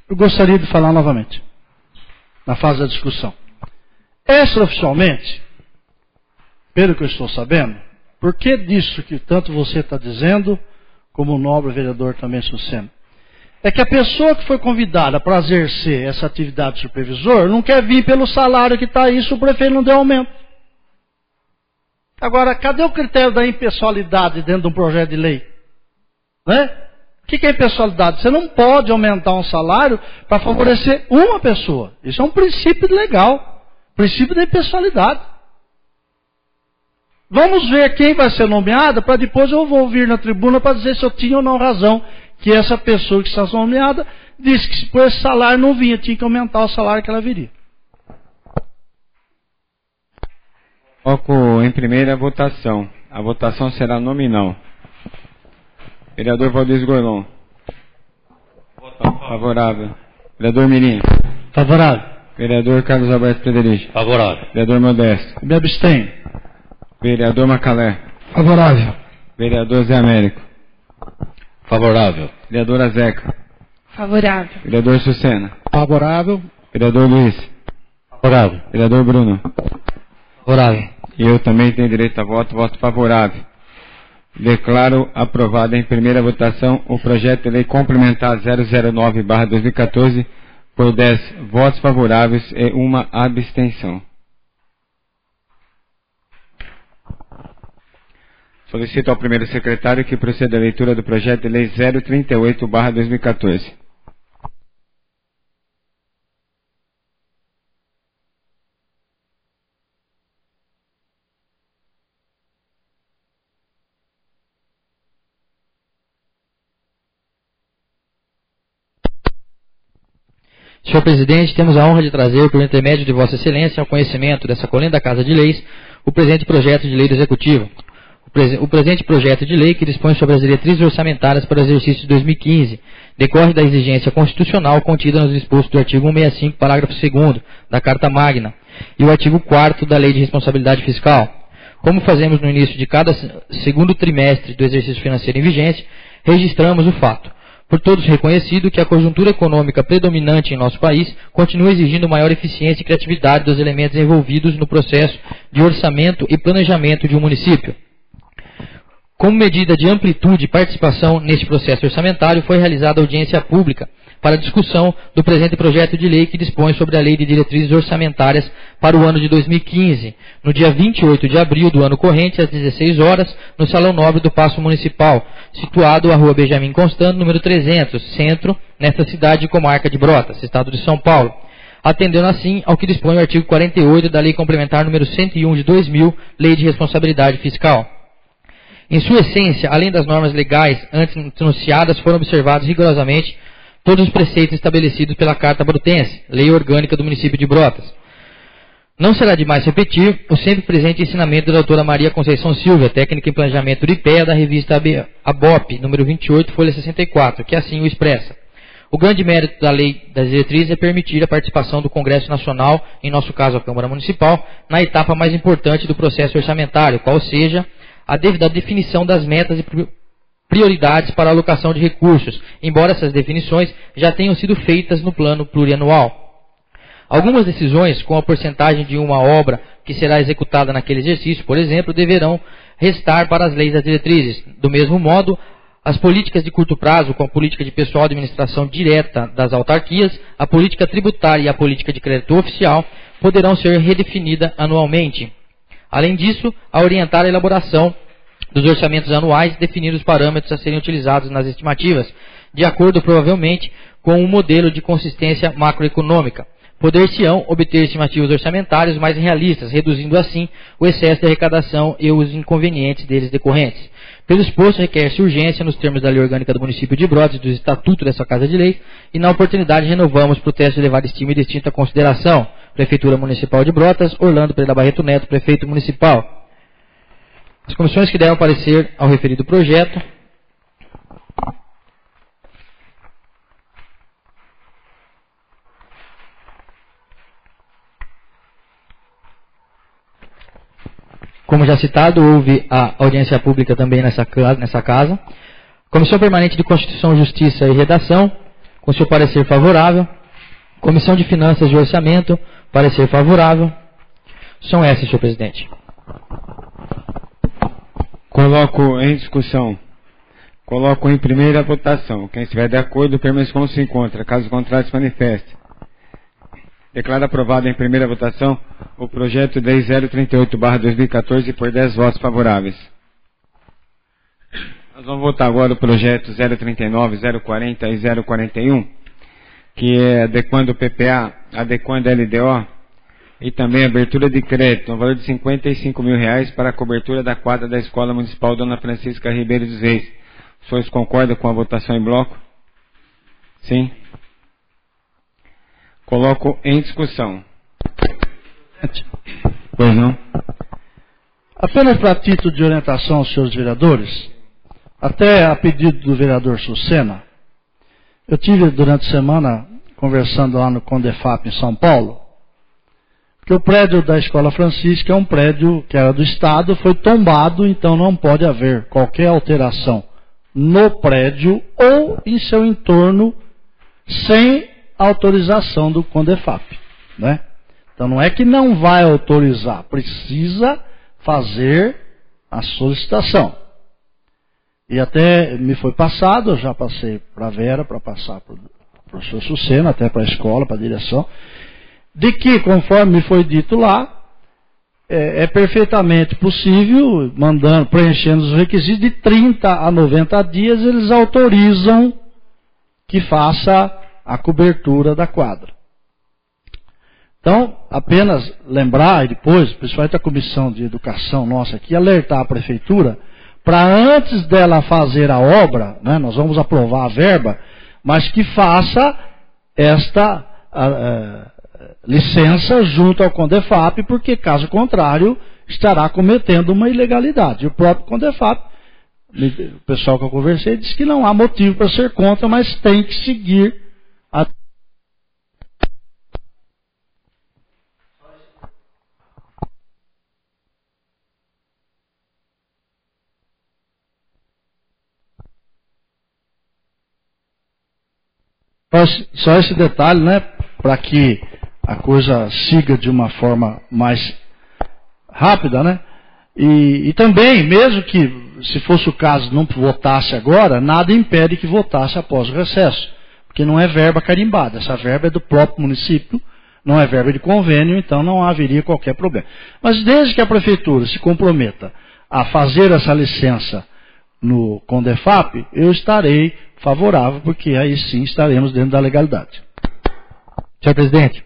Eu gostaria de falar novamente, na fase da discussão. Extraoficialmente, pelo que eu estou sabendo, por que disso que tanto você está dizendo, como o nobre vereador também Sucena? É que a pessoa que foi convidada para exercer essa atividade de supervisor não quer vir pelo salário que está aí se o prefeito não deu aumento. Agora, cadê o critério da impessoalidade dentro de um projeto de lei? Né? O que é impessoalidade? Você não pode aumentar um salário para favorecer uma pessoa. Isso é um princípio legal. Princípio da impessoalidade. Vamos ver quem vai ser nomeada para depois eu vou vir na tribuna para dizer se eu tinha ou não razão que essa pessoa que está nomeada disse que por esse salário não vinha, tinha que aumentar o salário que ela viria. Foco em primeira votação. A votação será nominal. Vereador Valdir Gorlon. Favorável. Vereador Mirim. Favorável. Vereador Carlos Alberto Frederico. Favorável. Vereador Modesto. Me abstenho. Vereador Macalé. Favorável. Vereador Zé Américo. Favorável. Vereadora Zeca. Favorável. Vereador Sucena. Favorável. Vereador Luiz. Favorável. Vereador Bruno. Favorável. E eu também tenho direito a voto, voto favorável. Declaro aprovado em primeira votação o projeto de lei complementar 009/2014 por 10 votos favoráveis e uma abstenção. Solicito ao primeiro secretário que proceda à leitura do projeto de lei 038/2014. Senhor presidente, temos a honra de trazer, por intermédio de Vossa Excelência, ao conhecimento dessa colenda Casa de Leis, o presente projeto de lei do Executivo. O presente projeto de lei, que dispõe sobre as diretrizes orçamentárias para o exercício de 2015, decorre da exigência constitucional contida nos dispostos do artigo 165, parágrafo 2º da Carta Magna e o artigo 4º da Lei de Responsabilidade Fiscal. Como fazemos no início de cada segundo trimestre do exercício financeiro em vigência, registramos o fato, por todos reconhecido, que a conjuntura econômica predominante em nosso país continua exigindo maior eficiência e criatividade dos elementos envolvidos no processo de orçamento e planejamento de um município. Como medida de amplitude e participação neste processo orçamentário, foi realizada audiência pública para discussão do presente projeto de lei que dispõe sobre a Lei de Diretrizes Orçamentárias para o ano de 2015, no dia 28 de abril do ano corrente, às 16 horas, no Salão Nobre do Paço Municipal, situado à Rua Benjamin Constant, número 300, centro, nesta cidade e comarca de Brotas, estado de São Paulo, atendendo assim ao que dispõe o artigo 48 da Lei Complementar número 101 de 2000, Lei de Responsabilidade Fiscal. Em sua essência, além das normas legais antes enunciadas, foram observados rigorosamente todos os preceitos estabelecidos pela Carta Brotense, Lei Orgânica do município de Brotas. Não será demais repetir o sempre presente ensinamento da doutora Maria Conceição Silva, técnica em planejamento do IPEA, da revista ABOP, número 28, folha 64, que assim o expressa. O grande mérito da lei das diretrizes é permitir a participação do Congresso Nacional, em nosso caso a Câmara Municipal, na etapa mais importante do processo orçamentário, qual seja a da definição das metas e prioridades para a alocação de recursos, embora essas definições já tenham sido feitas no plano plurianual. Algumas decisões, com a porcentagem de uma obra que será executada naquele exercício, por exemplo, deverão restar para as leis das diretrizes. Do mesmo modo, as políticas de curto prazo, com a política de pessoal de administração direta das autarquias, a política tributária e a política de crédito oficial, poderão ser redefinidas anualmente. Além disso, a orientar a elaboração dos orçamentos anuais, definir os parâmetros a serem utilizados nas estimativas, de acordo provavelmente com um modelo de consistência macroeconômica. Poder-se-ão obter estimativas orçamentárias mais realistas, reduzindo assim o excesso de arrecadação e os inconvenientes deles decorrentes. Pelo exposto, requer-se urgência nos termos da Lei Orgânica do Município de Brotas e do Estatuto dessa Casa de Leis, e na oportunidade renovamos o protesto de elevada estima e distinta consideração. Prefeitura Municipal de Brotas, Orlando Pereira Barreto Neto, Prefeito Municipal. As comissões que deram parecer ao referido projeto. Como já citado, houve a audiência pública também nessa casa. Comissão Permanente de Constituição, Justiça e Redação, com seu parecer favorável. Comissão de Finanças e Orçamento, parecer favorável. São essas, senhor presidente. Coloco em discussão. Coloco em primeira votação. Quem estiver de acordo, permaneça como se encontra. Caso contrário, se manifeste. Declaro aprovado em primeira votação o projeto 10.038/2014 por 10 votos favoráveis. Nós vamos votar agora o projeto 039, 040 e 041, que é adequando o PPA, adequando a LDO e também abertura de crédito no valor de R$55 mil para a cobertura da quadra da Escola Municipal Dona Francisca Ribeiro dos Reis. Os senhores concordam com a votação em bloco? Sim? Coloco em discussão. Pois não? Apenas para título de orientação aos senhores vereadores, até a pedido do vereador Sucena, eu tive durante a semana conversando lá no Condefap em São Paulo, que o prédio da Escola Francisca é um prédio que era do Estado, foi tombado, então não pode haver qualquer alteração no prédio ou em seu entorno sem autorização do Condefap, né? Então não é que não vai autorizar, precisa fazer a solicitação. E até me foi passado, eu já passei para a Vera, para passar para o professor Sucena, até para a escola, para a direção, de que, conforme me foi dito lá, é perfeitamente possível, preenchendo os requisitos, de 30 a 90 dias, eles autorizam que faça a cobertura da quadra. Então, apenas lembrar, e depois, principalmente a comissão de educação nossa aqui, alertar a prefeitura, para antes dela fazer a obra, né, nós vamos aprovar a verba, mas que faça esta licença junto ao Condefap, porque caso contrário, estará cometendo uma ilegalidade. E o próprio Condefap, o pessoal que eu conversei, disse que não há motivo para ser contra, mas tem que seguir a... Só esse detalhe, né, para que a coisa siga de uma forma mais rápida, né? E também, mesmo que, se fosse o caso, não votasse agora, nada impede que votasse após o recesso, porque não é verba carimbada, essa verba é do próprio município, não é verba de convênio, então não haveria qualquer problema. Mas desde que a prefeitura se comprometa a fazer essa licença no Condefap, eu estarei favorável, porque aí sim estaremos dentro da legalidade. Senhor presidente,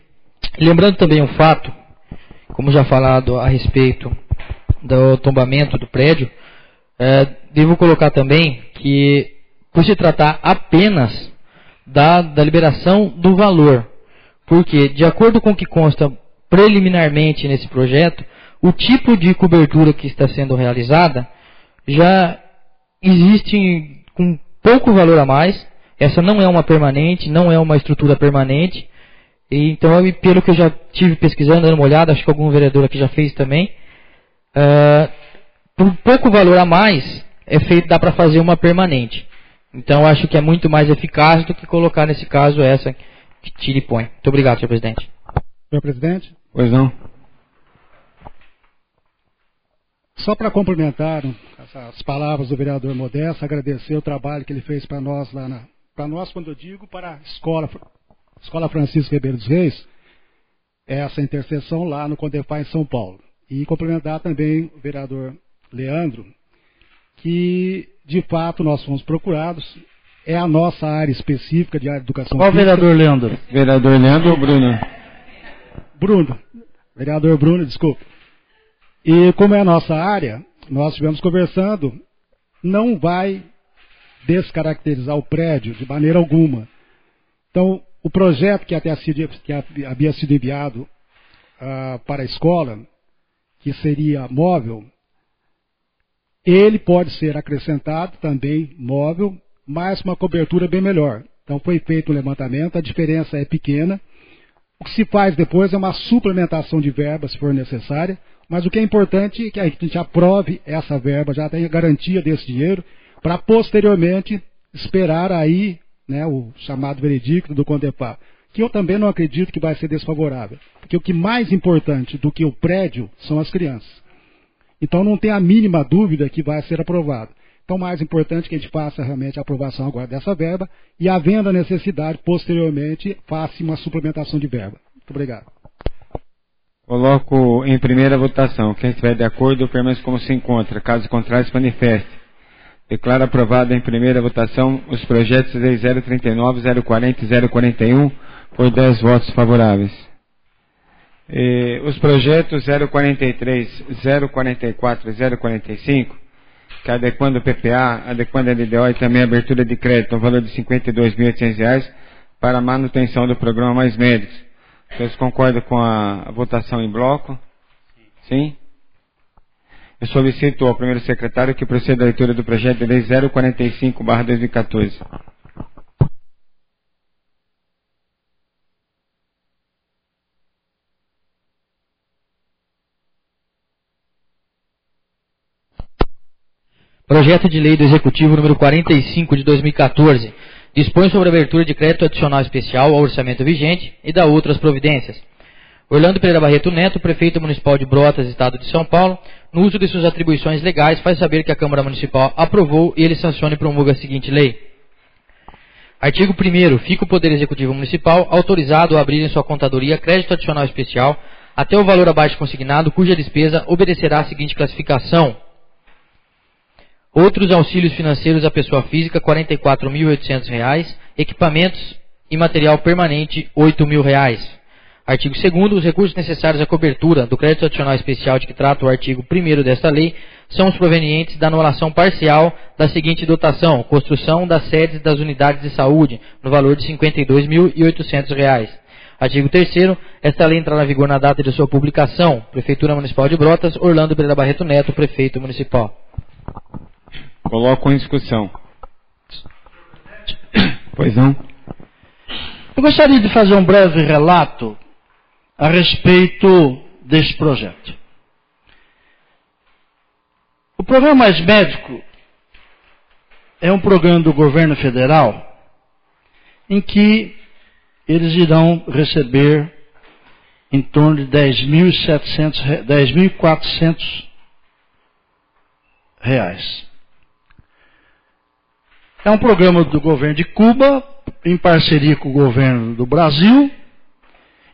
lembrando também um fato, como já falado a respeito do tombamento do prédio, devo colocar também que, por se tratar apenas da liberação do valor, porque, de acordo com o que consta preliminarmente nesse projeto, o tipo de cobertura que está sendo realizada já existe com pouco valor a mais. Essa não é uma permanente, não é uma estrutura permanente. E, então, pelo que eu já tive pesquisando, dando uma olhada, acho que algum vereador aqui já fez também, por pouco valor a mais, dá para fazer uma permanente. Então, acho que é muito mais eficaz do que colocar, nesse caso, essa que tira e põe. Muito obrigado, senhor presidente. Senhor presidente? Pois não. Só para complementar as palavras do vereador Modesto, agradecer o trabalho que ele fez para nós lá para nós, quando eu digo para a Escola Francisco Ribeiro dos Reis, essa interseção lá no Condefá em São Paulo. E complementar também o vereador Leandro, que de fato nós fomos procurados, é a nossa área específica de área de educação física. Qual vereador Leandro? Vereador Leandro ou Bruno? Bruno. Vereador Bruno, desculpa. E como é a nossa área, nós estivemos conversando, não vai descaracterizar o prédio de maneira alguma. Então, o projeto que havia sido enviado para a escola, que seria móvel, ele pode ser acrescentado também móvel, mas com uma cobertura bem melhor. Então foi feito um levantamento, a diferença é pequena. O que se faz depois é uma suplementação de verba, se for necessária, mas o que é importante é que a gente aprove essa verba, já tenha garantia desse dinheiro, para posteriormente esperar aí, né, o chamado veredicto do Condefá, que eu também não acredito que vai ser desfavorável, porque o que mais importante do que o prédio são as crianças. Então não tem a mínima dúvida que vai ser aprovado. Então, mais importante que a gente faça realmente a aprovação agora dessa verba e, havendo a necessidade, posteriormente, faça uma suplementação de verba. Muito obrigado. Coloco em primeira votação. Quem estiver de acordo, permaneça como se encontra. Caso contrário, se manifeste. Declaro aprovado em primeira votação os projetos de lei 039, 040 e 041 por 10 votos favoráveis. Os projetos 043, 044 e 045, que adequando o PPA, adequando a LDO e também a abertura de crédito no valor de R$ 52.800 para a manutenção do programa Mais Médicos. Vocês concordam com a votação em bloco? Sim? Eu solicito ao primeiro secretário que proceda à leitura do projeto de lei 045/2014. Projeto de lei do Executivo número 45 de 2014 dispõe sobre a abertura de crédito adicional especial ao orçamento vigente e da outras providências. Orlando Pereira Barreto Neto, prefeito municipal de Brotas, Estado de São Paulo, no uso de suas atribuições legais, faz saber que a Câmara Municipal aprovou e ele sanciona e promulga a seguinte lei. Artigo 1º. Fica o Poder Executivo Municipal autorizado a abrir em sua contadoria crédito adicional especial até o valor abaixo consignado, cuja despesa obedecerá à seguinte classificação. Outros auxílios financeiros à pessoa física, R$ 44.800. Equipamentos e material permanente, R$ 8.000. Artigo 2º. Os recursos necessários à cobertura do crédito adicional especial de que trata o artigo 1º desta lei são os provenientes da anulação parcial da seguinte dotação: construção das sedes das unidades de saúde, no valor de R$ 52.800. Artigo 3º. Esta lei entrará na vigor na data de sua publicação. Prefeitura Municipal de Brotas, Orlando Pereira Barreto Neto, prefeito municipal. Coloco em discussão. Pois não? Eu gostaria de fazer um breve relato a respeito desse projeto. O Programa Mais Médico é um programa do governo federal em que eles irão receber em torno de R$ 10.400. É um programa do governo de Cuba, em parceria com o governo do Brasil.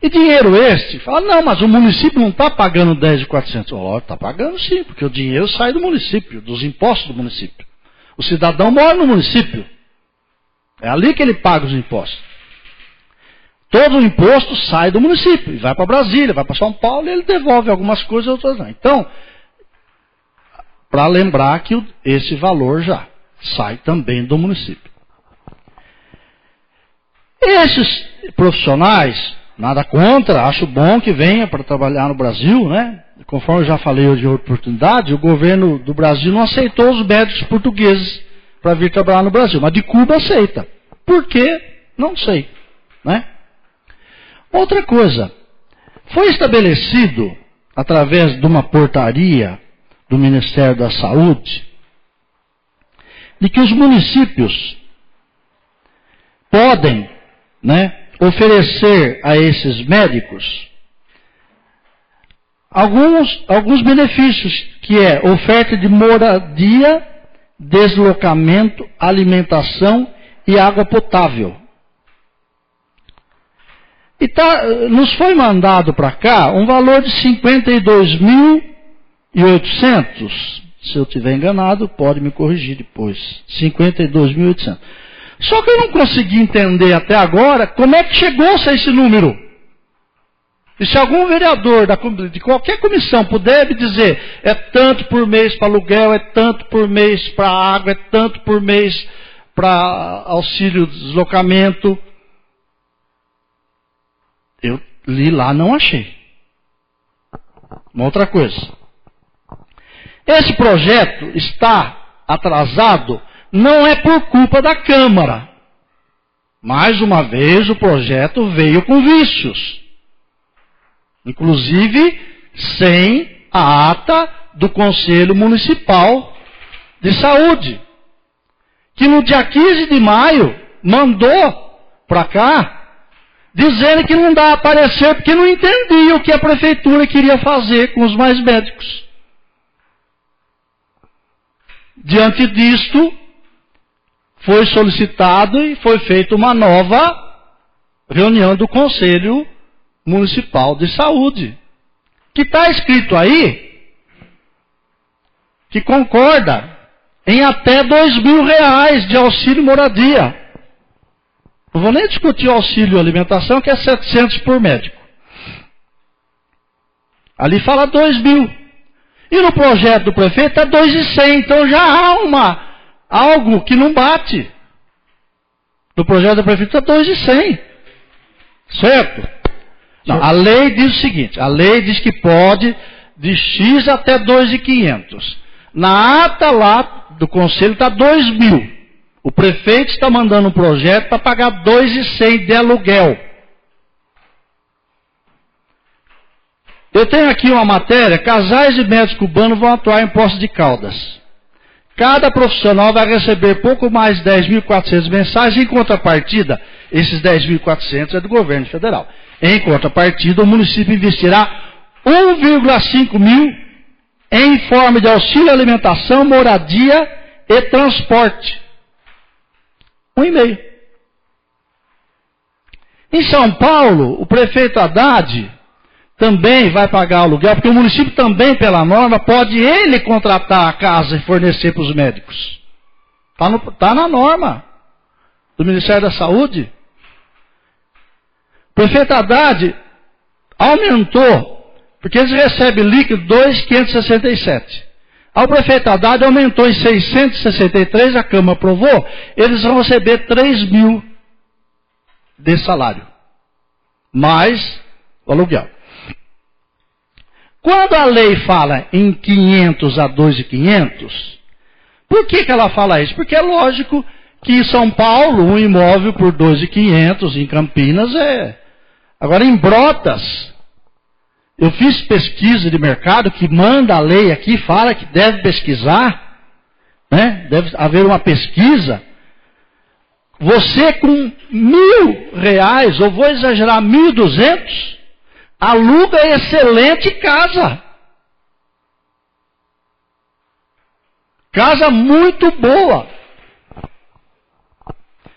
E dinheiro este, fala, não, mas o município não está pagando 10.400. Ó, está pagando sim, porque o dinheiro sai do município, dos impostos do município. O cidadão mora no município. É ali que ele paga os impostos. Todo o imposto sai do município, e vai para Brasília, vai para São Paulo, e ele devolve algumas coisas, outras não. Então, para lembrar que esse valor já sai também do município. Esses profissionais Nada contra, acho bom que venha para trabalhar no Brasil, né? Conforme eu já falei hoje em oportunidade, o governo do Brasil não aceitou os médicos portugueses para vir trabalhar no Brasil, mas de Cuba aceita. Por quê? Não sei, né? Outra coisa, foi estabelecido, através de uma portaria do Ministério da Saúde, de que os municípios podem, né, oferecer a esses médicos alguns benefícios, que é oferta de moradia, deslocamento, alimentação e água potável. E nos foi mandado para cá um valor de 52.800, se eu estiver enganado, pode me corrigir depois, 52.800. Só que eu não consegui entender até agora como é que chegou-se a esse número. E se algum vereador de qualquer comissão puder me dizer, é tanto por mês para aluguel, é tanto por mês para água, é tanto por mês para auxílio de deslocamento, eu li lá, não achei. Uma outra coisa. Esse projeto está atrasado, não é por culpa da Câmara. Mais uma vez, o projeto veio com vícios. Inclusive, sem a ata do Conselho Municipal de Saúde, que no dia 15 de maio mandou para cá, dizendo que não dá a aparecer porque não entendia o que a prefeitura queria fazer com os mais médicos. Diante disto, foi solicitado e foi feita uma nova reunião do Conselho Municipal de Saúde, que está escrito aí, que concorda em até R$2.000 de auxílio moradia. Não vou nem discutir o auxílio alimentação, que é 700 por médico. Ali fala 2.000. E no projeto do prefeito é 2.100. Então já há algo que não bate. No projeto do prefeito é 2.100. Certo? Não, a lei diz o seguinte, a lei diz que pode de X até 2.500. Na ata lá do conselho está 2.000. O prefeito está mandando um projeto para pagar 2.100 de aluguel. Eu tenho aqui uma matéria, casais de médicos cubanos vão atuar em Poços de Caldas. Cada profissional vai receber pouco mais de 10.400 mensais, em contrapartida, esses 10.400 é do governo federal. Em contrapartida, o município investirá 1,5 mil em forma de auxílio alimentação, moradia e transporte. 1,5. Em São Paulo, o prefeito Haddad também vai pagar aluguel, porque o município também, pela norma, pode ele contratar a casa e fornecer para os médicos. Está na norma do Ministério da Saúde. O prefeito Haddad aumentou, porque eles recebem líquido 2.567. O prefeito Haddad aumentou em 663, a Câmara aprovou, eles vão receber 3.000 de salário, mais o aluguel. Quando a lei fala em 500 a 2.500, por que ela fala isso? Porque é lógico que em São Paulo, um imóvel por 2.500, em Campinas é... Agora, em Brotas, eu fiz pesquisa de mercado, que manda a lei aqui, fala que deve pesquisar, né? Deve haver uma pesquisa. Você com R$1.000, ou vou exagerar, 1.200, aluga excelente casa. Casa muito boa.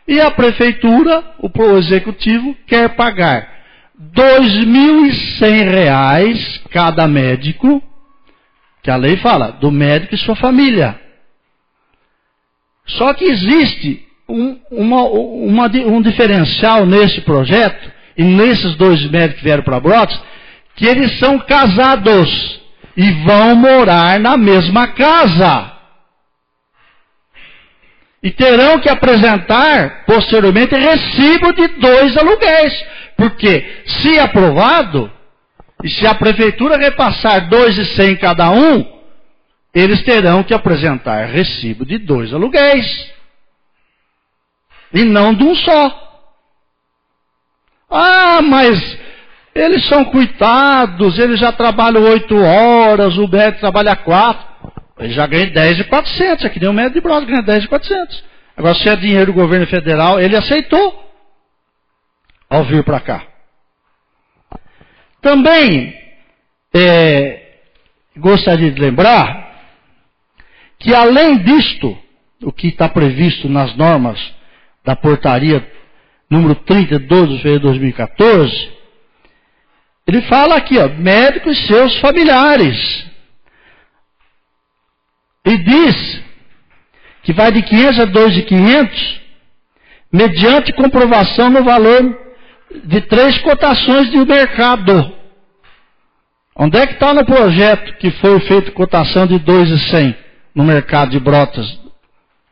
E a prefeitura, o executivo, quer pagar R$2.100 cada médico, que a lei fala, do médico e sua família. Só que existe um diferencial nesse projeto, e nesses 2 médicos que vieram para Brotas, que eles são casados e vão morar na mesma casa. E terão que apresentar, posteriormente, recibo de 2 aluguéis. Porque se aprovado, e se a prefeitura repassar 2.100 cada um, eles terão que apresentar recibo de 2 aluguéis. E não de um só. Ah, mas eles são coitados, eles já trabalham 8 horas, o médico trabalha 4. Ele já ganha 10.400, é que nem o médico de Brotas ganha 10.400. Agora, se é dinheiro do governo federal, ele aceitou ao vir para cá. Também gostaria de lembrar que, além disto, o que está previsto nas normas da portaria número 32 de fevereiro de 2014, ele fala aqui, ó, médicos e seus familiares. E diz que vai de 500 a 2.500, mediante comprovação no valor de 3 cotações de mercado. Onde é que está no projeto que foi feito cotação de 2.100 no mercado de Brotas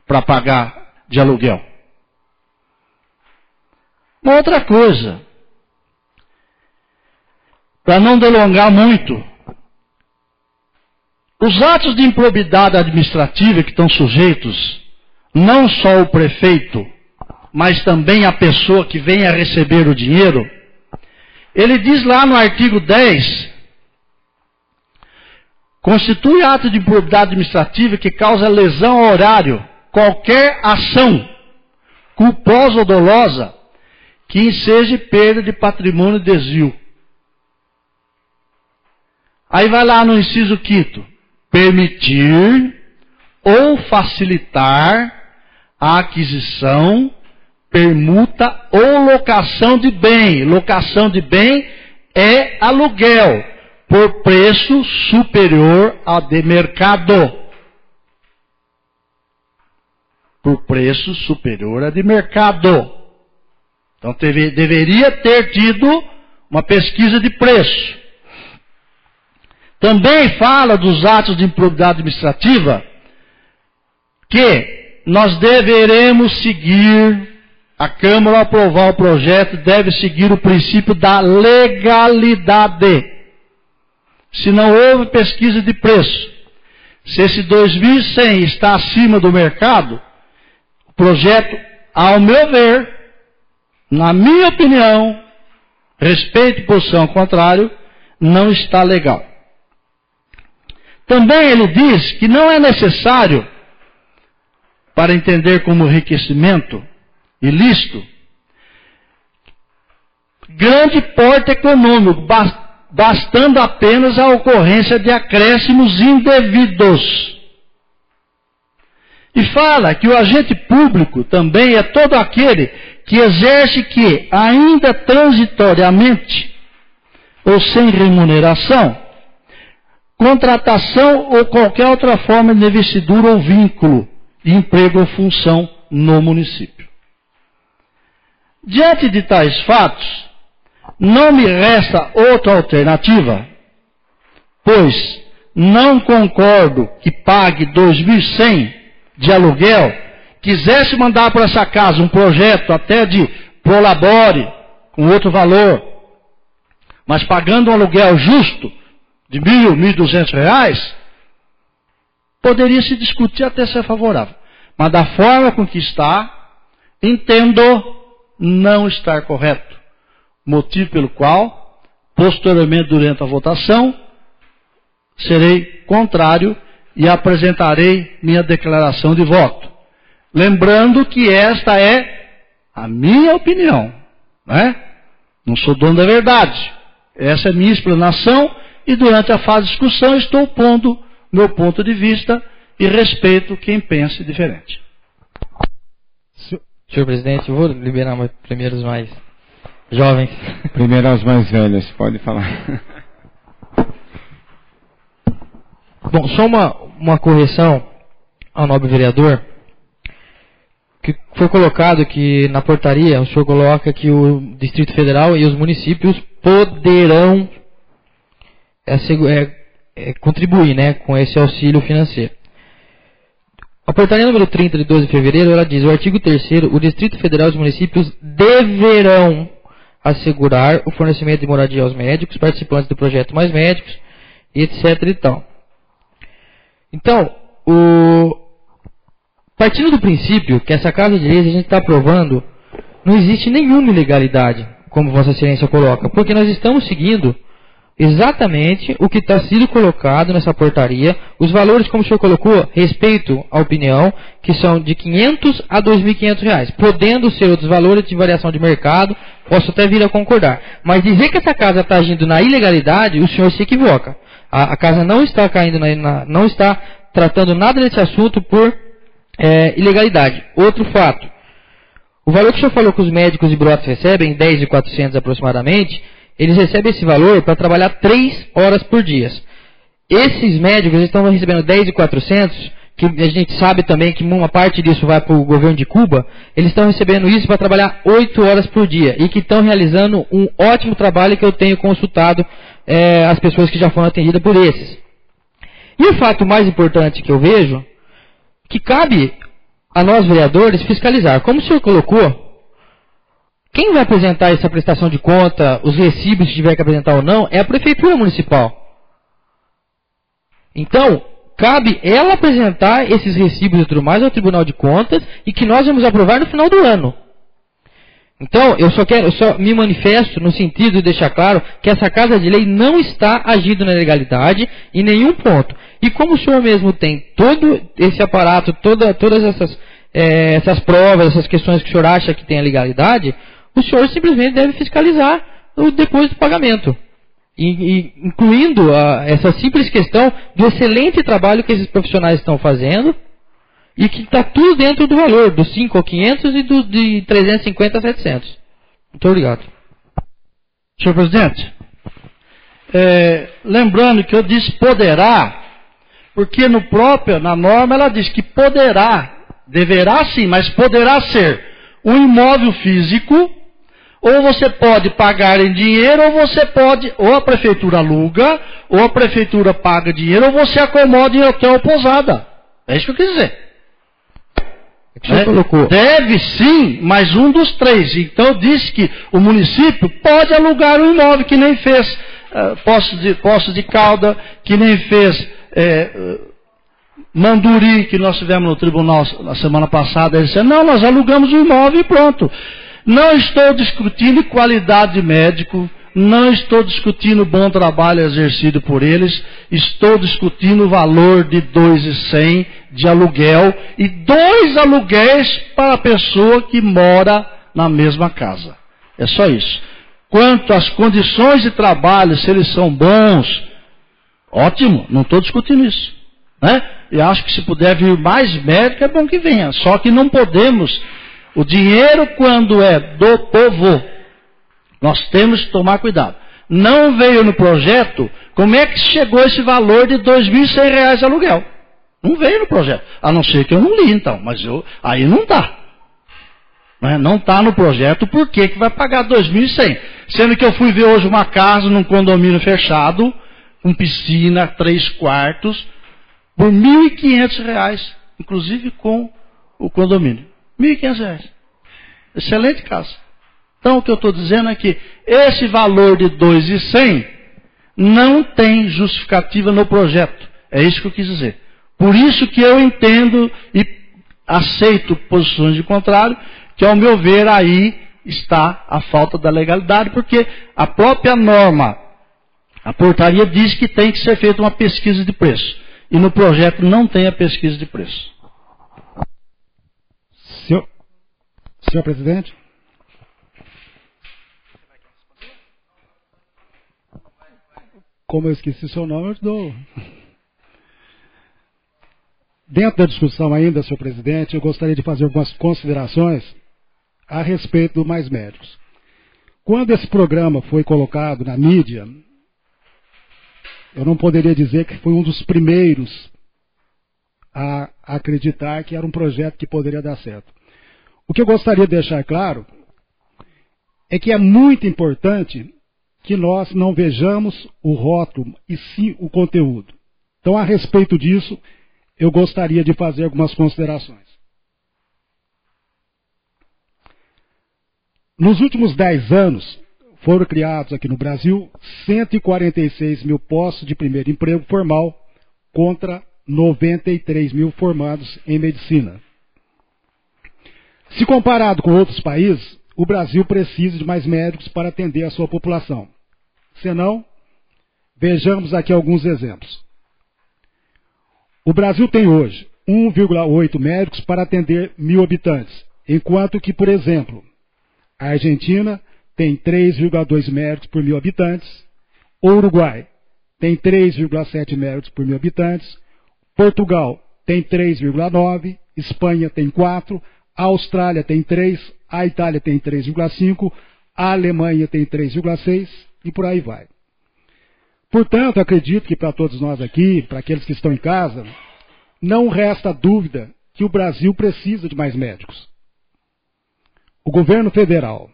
para pagar de aluguel? Uma outra coisa, para não delongar muito, os atos de improbidade administrativa que estão sujeitos, não só o prefeito, mas também a pessoa que vem a receber o dinheiro, ele diz lá no artigo 10, constitui ato de improbidade administrativa que causa lesão ao horário, qualquer ação culposa ou dolosa que enseje perda de patrimônio e desvio. Aí vai lá no inciso 5º, permitir ou facilitar a aquisição, permuta ou locação de bem. Locação de bem é aluguel, por preço superior ao de mercado. Por preço superior ao de mercado. Então deveria ter tido uma pesquisa de preço. Também fala dos atos de improbidade administrativa que nós deveremos seguir, a Câmara ao aprovar o projeto deve seguir o princípio da legalidade. Se não houve pesquisa de preço, se esse 2.100 está acima do mercado, o projeto, ao meu ver, na minha opinião, respeito e posição contrária, não está legal. Também ele diz que não é necessário, para entender como enriquecimento ilícito, grande porte econômico, bastando apenas a ocorrência de acréscimos indevidos. E fala que o agente público também é todo aquele que exerce que, ainda transitoriamente, ou sem remuneração, contratação ou qualquer outra forma de investidura ou vínculo de emprego ou função no município. Diante de tais fatos, não me resta outra alternativa, pois não concordo que pague 2.100 de aluguel, quisesse mandar para essa casa um projeto até de prolabore, com outro valor, mas pagando um aluguel justo, de R$ 1.200, poderia se discutir até ser favorável. Mas da forma com que está, entendo não estar correto. Motivo pelo qual, posteriormente durante a votação, serei contrário e apresentarei minha declaração de voto. Lembrando que esta é a minha opinião, né? Não sou dono da verdade. Essa é a minha explanação e durante a fase de discussão estou pondo meu ponto de vista e respeito quem pense diferente. Senhor presidente, eu vou liberar primeiro os mais jovens. Primeiro aos mais velhos, pode falar. Bom, só uma correção ao nobre vereador, que foi colocado que na portaria, o senhor coloca que o Distrito Federal e os municípios poderão contribuir, né, com esse auxílio financeiro. A portaria número 30 de 12 de fevereiro, ela diz, o artigo 3º, o Distrito Federal e os municípios deverão assegurar o fornecimento de moradia aos médicos, participantes do projeto Mais Médicos, etc. e tal. Então, partindo do princípio que essa Casa de Leis a gente está aprovando, não existe nenhuma ilegalidade, como Vossa Excelência coloca, porque nós estamos seguindo exatamente o que está sendo colocado nessa portaria. Os valores, como o senhor colocou, respeito à opinião, que são de R$500 a R$2.500, podendo ser outros valores de variação de mercado, posso até vir a concordar. Mas dizer que essa casa está agindo na ilegalidade, o senhor se equivoca. A casa não está caindo não está tratando nada desse assunto por ilegalidade. Outro fato, o valor que o senhor falou que os médicos de Brotas recebem, R$10.400 aproximadamente, eles recebem esse valor para trabalhar 3 horas por dia. Esses médicos estão recebendo R$10.400, que a gente sabe também que uma parte disso vai para o governo de Cuba, eles estão recebendo isso para trabalhar 8 horas por dia e que estão realizando um ótimo trabalho que eu tenho consultado as pessoas que já foram atendidas por esses. E o fato mais importante que eu vejo, que cabe a nós vereadores fiscalizar. Como o senhor colocou, quem vai apresentar essa prestação de conta, os recibos que tiver que apresentar ou não, é a Prefeitura Municipal. Então, cabe ela apresentar esses recibos e tudo mais ao Tribunal de Contas e que nós vamos aprovar no final do ano. Então, eu só me manifesto no sentido de deixar claro que essa Casa de Lei não está agindo na ilegalidade em nenhum ponto. E como o senhor mesmo tem todo esse aparato, todas essas provas, essas questões que o senhor acha que tem a legalidade, o senhor simplesmente deve fiscalizar depois do pagamento. Incluindo essa simples questão do excelente trabalho que esses profissionais estão fazendo e que está tudo dentro do valor, dos 5 ao 500 e de 350 a 700. Muito obrigado. Senhor presidente, lembrando que eu disse poderá, porque na norma ela diz que poderá, deverá sim, mas poderá ser um imóvel físico, ou você pode pagar em dinheiro, ou a prefeitura aluga, ou a prefeitura paga dinheiro, ou você acomoda em hotel ou pousada. É isso que eu quis dizer. Deve sim, mas um dos 3. Então disse que o município pode alugar um imóvel, que nem fez Poços de Calda, que nem fez Manduri, que nós tivemos no tribunal na semana passada. Ele disse, não, nós alugamos um imóvel e pronto. Não estou discutindo qualidade de médico, não estou discutindo bom trabalho exercido por eles, estou discutindo o valor de 2.100 de aluguel e 2 aluguéis para a pessoa que mora na mesma casa. É só isso. Quanto às condições de trabalho, se eles são bons, ótimo, não estou discutindo isso. Né? E acho que se puder vir mais médico, é bom que venha. Só que não podemos, o dinheiro quando é do povo, nós temos que tomar cuidado. Não veio no projeto, como é que chegou esse valor de R$2.100 de aluguel? Não veio no projeto, a não ser que eu não li então, mas aí não está. Não está no projeto, por que vai pagar R$2.100? Sendo que eu fui ver hoje uma casa num condomínio fechado, com piscina, 3 quartos, por R$1.500, inclusive com o condomínio. R$1.500. Excelente casa. Então o que eu estou dizendo é que esse valor de 2.100 não tem justificativa no projeto. É isso que eu quis dizer. Por isso que eu entendo e aceito posições de contrário, que ao meu ver aí está a falta da legalidade, porque a própria norma, a portaria diz que tem que ser feita uma pesquisa de preço. E no projeto não tem a pesquisa de preço. Senhor presidente? Como eu esqueci seu nome, eu te dou. Dentro da discussão ainda, senhor presidente, eu gostaria de fazer algumas considerações a respeito do Mais Médicos. Quando esse programa foi colocado na mídia, eu não poderia dizer que foi um dos primeiros a acreditar que era um projeto que poderia dar certo. O que eu gostaria de deixar claro é que é muito importante que nós não vejamos o rótulo e sim o conteúdo. Então, a respeito disso, eu gostaria de fazer algumas considerações. Nos últimos 10 anos, foram criados aqui no Brasil 146 mil postos de primeiro emprego formal contra 93 mil formados em medicina. Se comparado com outros países, o Brasil precisa de mais médicos para atender a sua população. Senão, vejamos aqui alguns exemplos. O Brasil tem hoje 1,8 médicos para atender 1.000 habitantes, enquanto que, por exemplo, a Argentina tem 3,2 médicos por 1.000 habitantes, o Uruguai tem 3,7 médicos por 1.000 habitantes, Portugal tem 3,9, Espanha tem 4, a Austrália tem 3, a Itália tem 3,5, a Alemanha tem 3,6 e por aí vai. Portanto, acredito que para todos nós aqui, para aqueles que estão em casa, não resta dúvida que o Brasil precisa de mais médicos. O governo federal,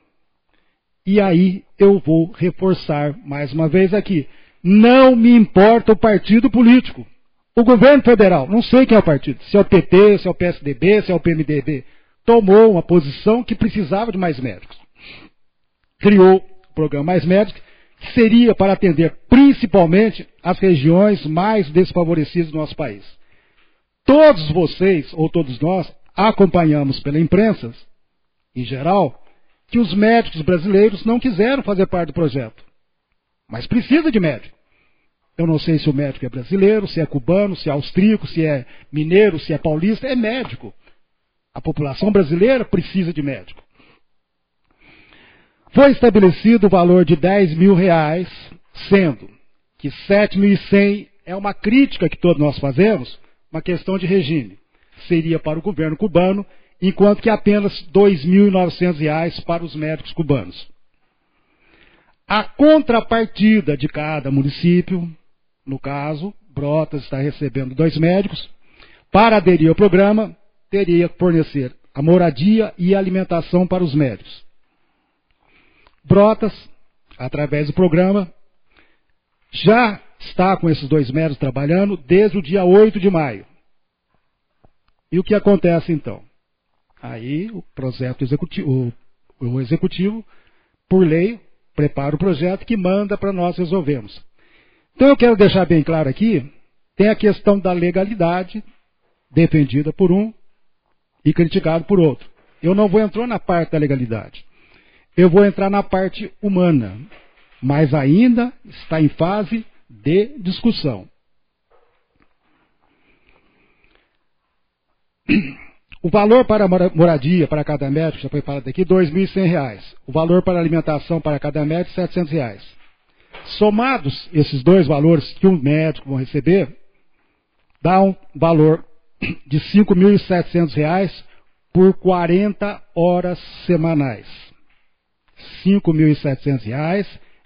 e aí eu vou reforçar mais uma vez aqui, não me importa o partido político. O governo federal, não sei quem é o partido, se é o PT, se é o PSDB, se é o PMDB, tomou uma posição que precisava de mais médicos. Criou o programa Mais Médicos, que seria para atender principalmente as regiões mais desfavorecidas do nosso país. Todos vocês, ou todos nós, acompanhamos pela imprensa, em geral, que os médicos brasileiros não quiseram fazer parte do projeto. Mas precisa de médico. Eu não sei se o médico é brasileiro, se é cubano, se é austríaco, se é mineiro, se é paulista, é médico. A população brasileira precisa de médico. Foi estabelecido o valor de R$10.000, sendo que 7.100 é uma crítica que todos nós fazemos, uma questão de regime. Seria para o governo cubano, enquanto que apenas R$2.900 para os médicos cubanos. A contrapartida de cada município, no caso, Brotas está recebendo 2 médicos, para aderir ao programa, teria que fornecer a moradia e a alimentação para os médicos. Brotas, através do programa, já está com esses 2 médicos trabalhando desde o dia 8 de maio. E o que acontece então? Aí o projeto executivo, o executivo, por lei, prepara o projeto que manda para nós resolvermos. Então eu quero deixar bem claro aqui, tem a questão da legalidade, defendida por um e criticado por outro. Eu não vou entrar na parte da legalidade. Eu vou entrar na parte humana, mas ainda está em fase de discussão. O valor para a moradia para cada médico, já foi falado aqui, R$2.100. O valor para a alimentação para cada médico, R$700. Somados esses 2 valores que um médico vai receber, dá um valor de R$5.700 por 40 horas semanais. R$5.700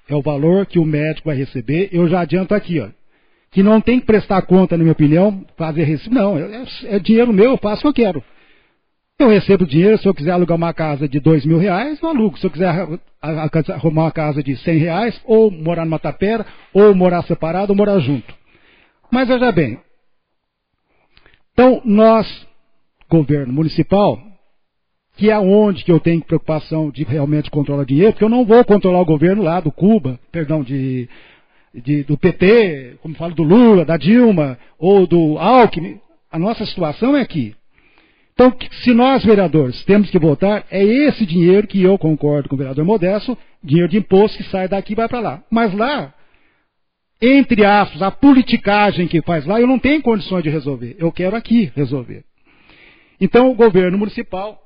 é o valor que o médico vai receber. Eu já adianto aqui, ó, que não tem que prestar conta, na minha opinião, fazer recibo. Não, é dinheiro meu, eu faço o que eu quero. Eu recebo dinheiro, se eu quiser alugar uma casa de R$2.000, eu alugo. Se eu quiser arrumar uma casa de R$100, ou morar numa tapera, ou morar separado, ou morar junto. Mas veja bem, então nós, governo municipal, que é onde que eu tenho preocupação de realmente controlar dinheiro, porque eu não vou controlar o governo lá do Cuba, perdão, do PT, como falo do Lula, da Dilma, ou do Alckmin. A nossa situação é aqui. Então, se nós, vereadores, temos que votar, é esse dinheiro que eu concordo com o vereador Modesto, dinheiro de imposto que sai daqui e vai para lá. Mas lá, entre aspas, a politicagem que faz lá, eu não tenho condições de resolver. Eu quero aqui resolver. Então, o governo municipal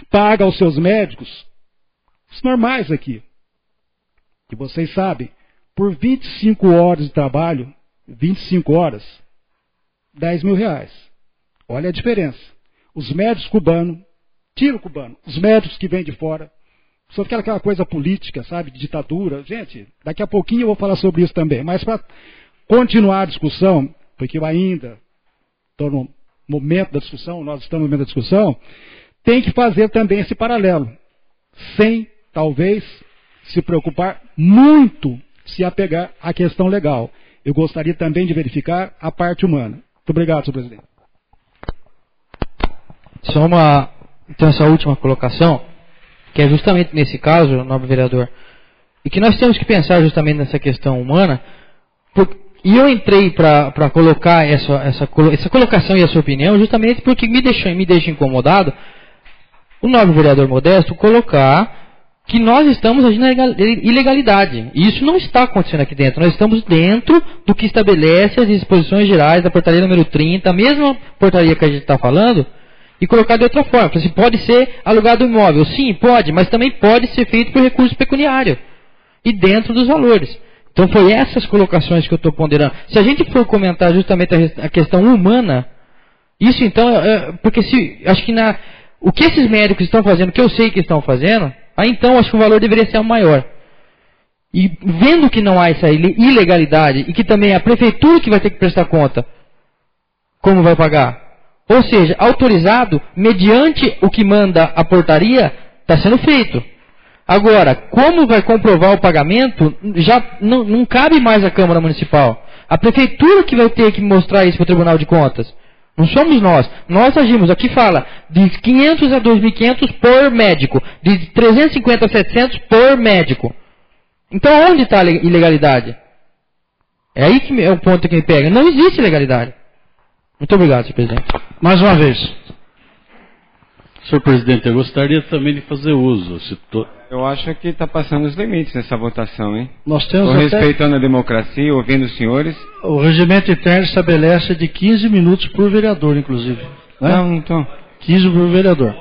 paga aos seus médicos, os normais aqui, que vocês sabem, por 25 horas de trabalho, 25 horas, R$10.000. Olha a diferença. Os médicos cubanos, tira o cubano, os médicos que vêm de fora, só aquela coisa política, sabe, de ditadura. Gente, daqui a pouquinho eu vou falar sobre isso também, mas para continuar a discussão, porque eu ainda estou no momento da discussão, nós estamos no momento da discussão, tem que fazer também esse paralelo, sem, talvez, se preocupar muito se apegar à questão legal. Eu gostaria também de verificar a parte humana. Muito obrigado, senhor presidente. Então essa última colocação, que é justamente nesse caso, nobre vereador, e que nós temos que pensar justamente nessa questão humana, e eu entrei para colocar essa colocação e essa opinião justamente porque me deixa incomodado o nobre vereador Modesto colocar que nós estamos agindo na ilegalidade. E isso não está acontecendo aqui dentro. Nós estamos dentro do que estabelece as disposições gerais da portaria número 30, a mesma portaria que a gente está falando, e colocar de outra forma. Se pode ser alugado imóvel. Sim, pode, mas também pode ser feito por recurso pecuniário. E dentro dos valores. Então foi essas colocações que eu estou ponderando. Se a gente for comentar justamente a questão humana, isso então, porque acho que o que esses médicos estão fazendo, que eu sei que estão fazendo, aí então acho que o valor deveria ser maior. E vendo que não há essa ilegalidade, e que também é a prefeitura que vai ter que prestar conta, como vai pagar? Ou seja, autorizado, mediante o que manda a portaria, está sendo feito. Agora, como vai comprovar o pagamento, já não cabe mais à Câmara Municipal. A prefeitura que vai ter que mostrar isso para o Tribunal de Contas. Não somos nós. Nós agimos, aqui fala, de 500 a 2.500 por médico. De 350 a 700 por médico. Então onde está a ilegalidade? É aí que é o ponto que me pega. Não existe ilegalidade. Muito obrigado, senhor presidente. Mais uma vez. Senhor presidente, eu gostaria também de fazer uso. Eu acho que está passando os limites nessa votação, hein? Nós temos Estou respeitando a democracia, ouvindo os senhores. O regimento interno estabelece de 15 minutos por vereador, inclusive. Né? Não estou. 15 por vereador.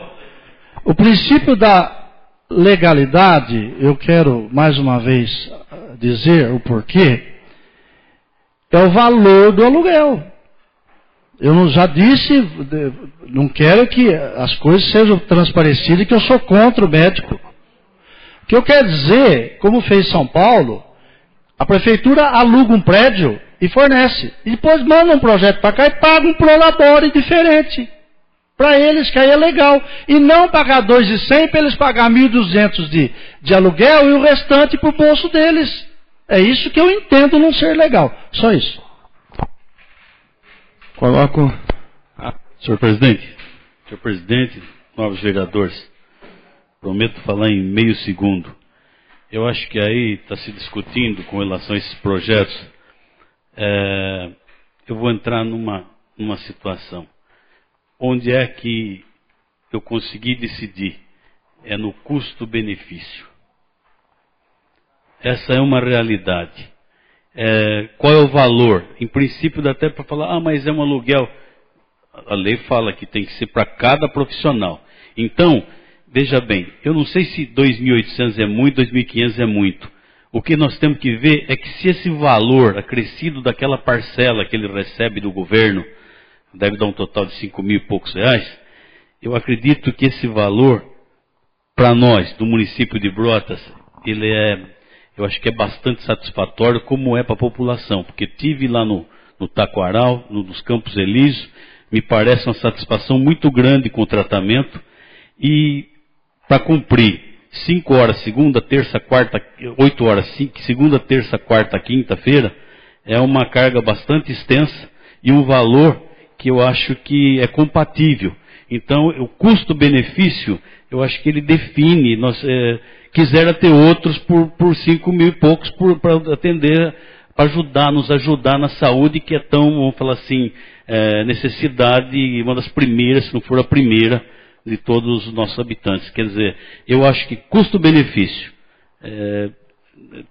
O princípio da legalidade, eu quero mais uma vez dizer o porquê, é o valor do aluguel. Eu já disse, não quero que as coisas sejam transparecidas, que eu sou contra o médico. O que eu quero dizer, como fez São Paulo, a prefeitura aluga um prédio e fornece. E depois manda um projeto para cá e paga um prolabore diferente. Para eles, que aí é legal. E não pagar 2.100 para eles pagar 1.200 de aluguel e o restante para o bolso deles. É isso que eu entendo não ser legal. Só isso. Coloco. Senhor presidente, novos vereadores, prometo falar em meio segundo. Eu acho que aí está se discutindo com relação a esses projetos. Eu vou entrar numa situação. Onde é que eu consegui decidir? É no custo-benefício. Essa é uma realidade. Qual é o valor? Em princípio dá até para falar, mas é um aluguel. A lei fala que tem que ser para cada profissional. Então, veja bem, eu não sei se 2.800 é muito, 2.500 é muito. O que nós temos que ver é que se esse valor acrescido daquela parcela que ele recebe do governo, deve dar um total de 5.000 e poucos reais, eu acredito que esse valor, para nós, do município de Brotas, eu acho que é bastante satisfatório, como é para a população, porque tive lá no Taquaral, nos Campos Elíseos, me parece uma satisfação muito grande com o tratamento, e para cumprir 5 horas, segunda, terça, quarta, 8 horas, segunda, terça, quarta, quinta-feira, é uma carga bastante extensa e um valor que eu acho que é compatível. Então, o custo-benefício, eu acho que ele define. Nós quisera ter outros por 5.000 e poucos para atender, para nos ajudar na saúde, que é tão, vamos falar assim, necessidade, uma das primeiras, se não for a primeira, de todos os nossos habitantes. Quer dizer, eu acho que custo-benefício,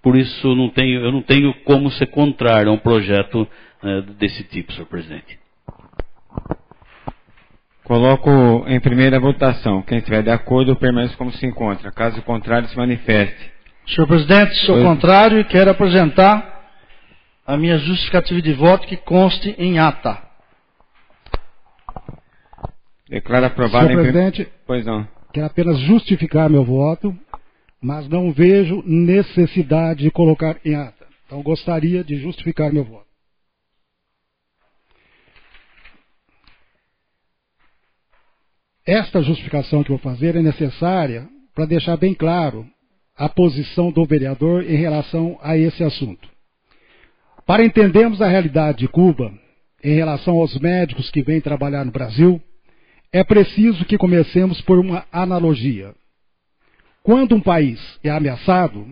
por isso eu não tenho como ser contrário a um projeto desse tipo, senhor presidente. Coloco em primeira votação. Quem estiver de acordo, permaneça como se encontra. Caso contrário, se manifeste. Senhor presidente, sou contrário e quero apresentar a minha justificativa de voto que conste em ata. Declaro aprovado. Senhor presidente, pois não. Quero apenas justificar meu voto, mas não vejo necessidade de colocar em ata. Então gostaria de justificar meu voto. Esta justificação que vou fazer é necessária para deixar bem claro a posição do vereador em relação a esse assunto. Para entendermos a realidade de Cuba, em relação aos médicos que vêm trabalhar no Brasil, é preciso que comecemos por uma analogia. Quando um país é ameaçado,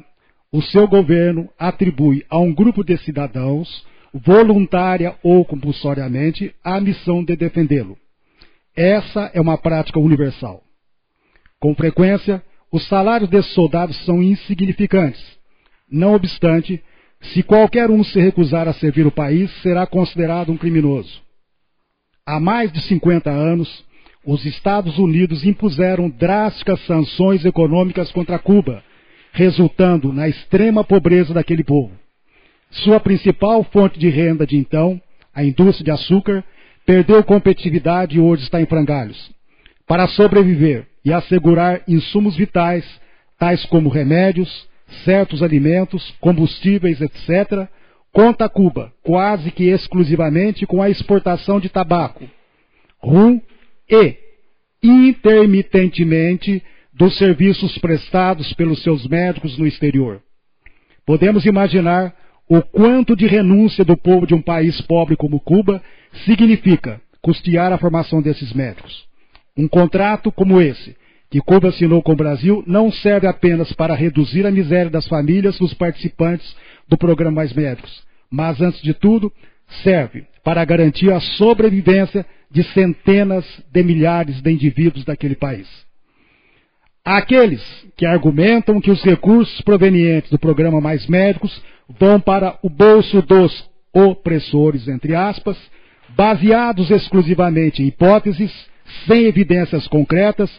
o seu governo atribui a um grupo de cidadãos, voluntária ou compulsoriamente, a missão de defendê-lo. Essa é uma prática universal. Com frequência, os salários desses soldados são insignificantes. Não obstante, se qualquer um se recusar a servir o país, será considerado um criminoso. Há mais de 50 anos, os Estados Unidos impuseram drásticas sanções econômicas contra Cuba, resultando na extrema pobreza daquele povo. Sua principal fonte de renda de então, a indústria de açúcar, perdeu competitividade e hoje está em frangalhos. Para sobreviver e assegurar insumos vitais, tais como remédios, certos alimentos, combustíveis, etc., conta Cuba quase que exclusivamente com a exportação de tabaco, rum e, intermitentemente, dos serviços prestados pelos seus médicos no exterior. Podemos imaginar o quanto de renúncia do povo de um país pobre como Cuba significa custear a formação desses médicos. Um contrato como esse, que Cuba assinou com o Brasil, não serve apenas para reduzir a miséria das famílias dos participantes do programa Mais Médicos, mas, antes de tudo, serve para garantir a sobrevivência de centenas de milhares de indivíduos daquele país. Aqueles que argumentam que os recursos provenientes do programa Mais Médicos vão para o bolso dos opressores, entre aspas, baseados exclusivamente em hipóteses, sem evidências concretas,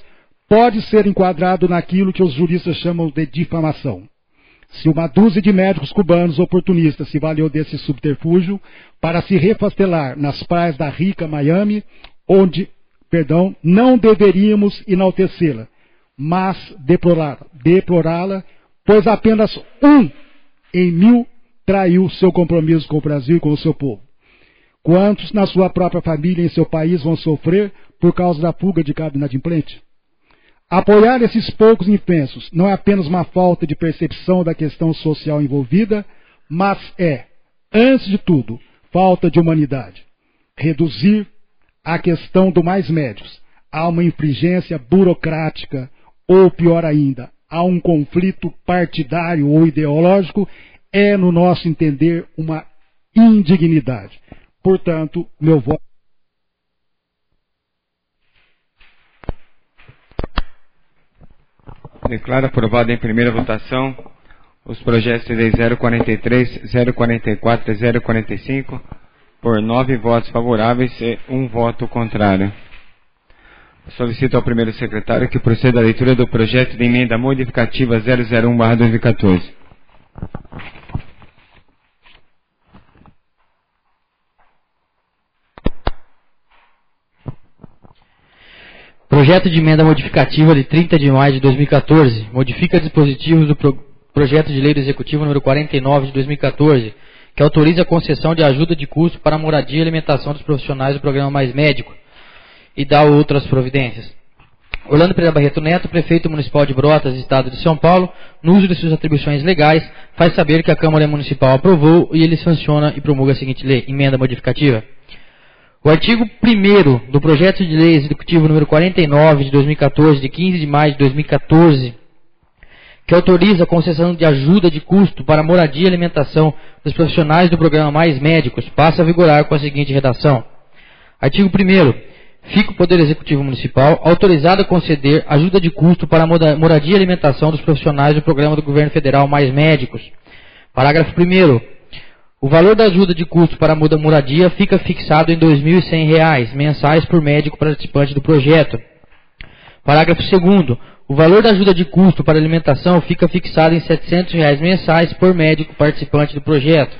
pode ser enquadrado naquilo que os juristas chamam de difamação. Se uma dúzia de médicos cubanos oportunistas se valeu desse subterfúgio para se refastelar nas praias da rica Miami, não deveríamos enaltecê-la, mas deplorá-la, pois apenas um em 1000 traiu seu compromisso com o Brasil e com o seu povo. Quantos na sua própria família e em seu país vão sofrer por causa da fuga de cada inadimplente? Apoiar esses poucos indefensos não é apenas uma falta de percepção da questão social envolvida, mas é, antes de tudo, falta de humanidade. Reduzir a questão do Mais Médicos a uma infringência burocrática ou, pior ainda, a um conflito partidário ou ideológico é, no nosso entender, uma indignidade. Portanto, meu voto. Declaro aprovado em primeira votação os projetos de lei 043, 044 e 045 por 9 votos favoráveis e 1 voto contrário. Solicito ao primeiro secretário que proceda à leitura do projeto de emenda modificativa 001/2014. Projeto de emenda modificativa de 30 de maio de 2014 modifica dispositivos do projeto de lei do Executivo número 49 de 2014, que autoriza a concessão de ajuda de custo para a moradia e alimentação dos profissionais do programa Mais Médico e dá outras providências. Orlando Pereira Barreto Neto, prefeito municipal de Brotas, Estado de São Paulo, no uso de suas atribuições legais, faz saber que a Câmara Municipal aprovou e ele sanciona e promulga a seguinte lei, emenda modificativa. O artigo 1º do projeto de lei executivo número 49 de 2014, de 15 de maio de 2014, que autoriza a concessão de ajuda de custo para moradia e alimentação dos profissionais do programa Mais Médicos, passa a vigorar com a seguinte redação. Artigo 1º. Fica o Poder Executivo Municipal autorizado a conceder ajuda de custo para a moradia e alimentação dos profissionais do programa do Governo Federal Mais Médicos. Parágrafo 1º. O valor da ajuda de custo para a moradia fica fixado em R$ 2.100 mensais por médico participante do projeto. Parágrafo 2º. O valor da ajuda de custo para alimentação fica fixado em R$ 700 mensais por médico participante do projeto.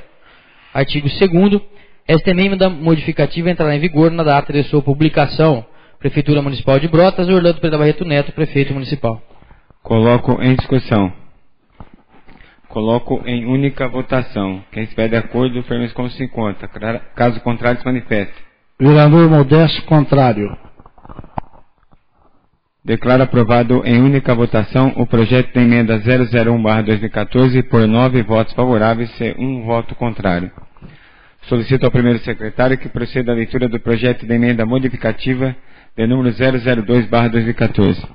Artigo 2º. Esta emenda modificativa entrará em vigor na data de sua publicação. Prefeitura Municipal de Brotas, Orlando Pereira Barreto Neto, Prefeito Municipal. Coloco em discussão. Coloco em única votação. Quem estiver de acordo, firme como se encontra. Caso contrário, se manifeste. Vereador Modesto, contrário. Declaro aprovado em única votação o projeto de emenda 001/2014 por 9 votos favoráveis e 1 voto contrário. Solicito ao primeiro secretário que proceda à leitura do projeto de emenda modificativa de número 002/2014.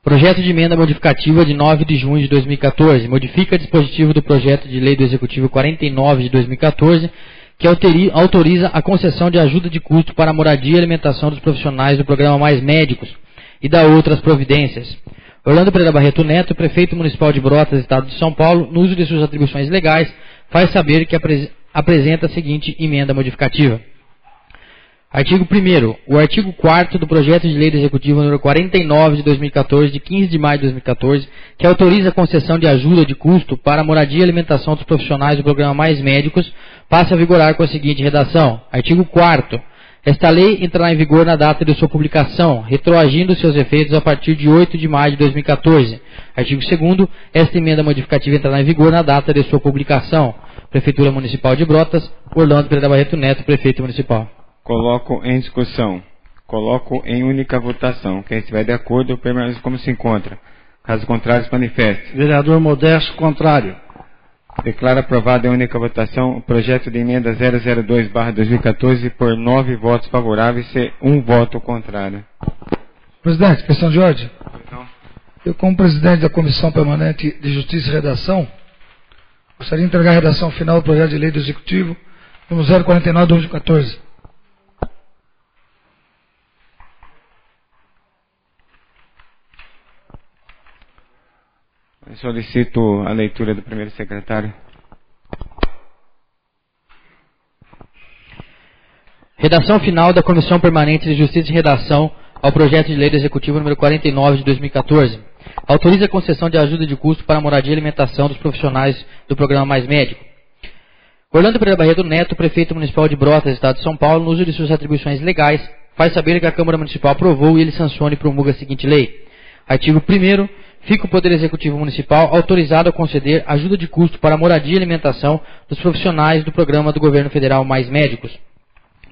Projeto de emenda modificativa de 9 de junho de 2014. Modifica dispositivo do projeto de lei do Executivo 49 de 2014, que autoriza a concessão de ajuda de custo para a moradia e alimentação dos profissionais do programa Mais Médicos e da outras providências. Orlando Pereira Barreto Neto, prefeito municipal de Brotas, Estado de São Paulo, no uso de suas atribuições legais, faz saber que apresenta a seguinte emenda modificativa. Artigo 1º. O artigo 4º do projeto de lei do Executivo número 49 de 2014, de 15 de maio de 2014, que autoriza a concessão de ajuda de custo para a moradia e alimentação dos profissionais do programa Mais Médicos, passa a vigorar com a seguinte redação. Artigo 4º. Esta lei entrará em vigor na data de sua publicação, retroagindo seus efeitos a partir de 8 de maio de 2014. Artigo 2º. Esta emenda modificativa entrará em vigor na data de sua publicação. Prefeitura Municipal de Brotas, Orlando Pereira Barreto Neto, prefeito municipal. Coloco em discussão. Coloco em única votação. Quem estiver de acordo, permaneça como se encontra. Caso contrário, se manifeste. Vereador Modesto, contrário. Declaro aprovado em única votação o projeto de emenda 002/2014 por 9 votos favoráveis e 1 voto contrário. Presidente, questão de ordem. Então, Eu, como presidente da Comissão Permanente de Justiça e Redação, gostaria de entregar a redação final do projeto de lei do Executivo número 049/2014. eu solicito a leitura do primeiro secretário. Redação final da Comissão Permanente de Justiça e Redação ao projeto de lei do Executivo número 49 de 2014. Autoriza a concessão de ajuda de custo para a moradia e alimentação dos profissionais do programa Mais Médico. Orlando Pereira Barreto Neto, prefeito municipal de Brotas, Estado de São Paulo, no uso de suas atribuições legais, faz saber que a Câmara Municipal aprovou e ele sanciona e promulga a seguinte lei. Artigo 1º. Fica o Poder Executivo Municipal autorizado a conceder ajuda de custo para a moradia e alimentação dos profissionais do programa do Governo Federal Mais Médicos.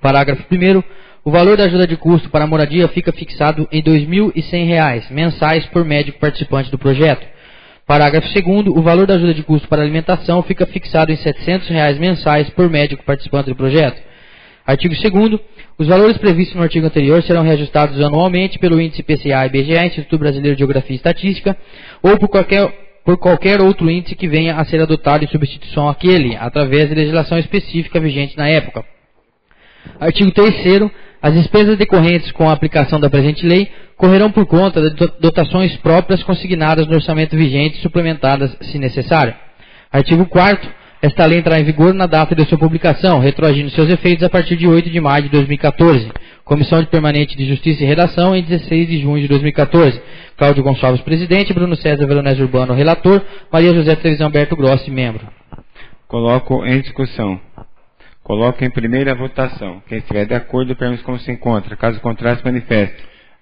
Parágrafo 1º. O valor da ajuda de custo para a moradia fica fixado em R$ 2.100 mensais por médico participante do projeto. Parágrafo 2º. O valor da ajuda de custo para a alimentação fica fixado em R$ 700 mensais por médico participante do projeto. Artigo 2º. Os valores previstos no artigo anterior serão reajustados anualmente pelo índice IPCA e IBGE, Instituto Brasileiro de Geografia e Estatística, ou por qualquer outro índice que venha a ser adotado em substituição àquele, através de legislação específica vigente na época. Artigo 3º. As despesas decorrentes com a aplicação da presente lei correrão por conta de dotações próprias consignadas no orçamento vigente e suplementadas, se necessário. Artigo 4º. Esta lei entrará em vigor na data de sua publicação, retroagindo seus efeitos a partir de 8 de maio de 2014. Comissão Permanente de Justiça e Redação, em 16 de junho de 2014. Cláudio Gonçalves, presidente. Bruno César Veronese Urbano, relator. Maria José Trevisan Alberto Grossi, membro. Coloco em discussão. Coloco em primeira votação. Quem estiver de acordo, permaneça como se encontra. Caso contrário, se manifeste.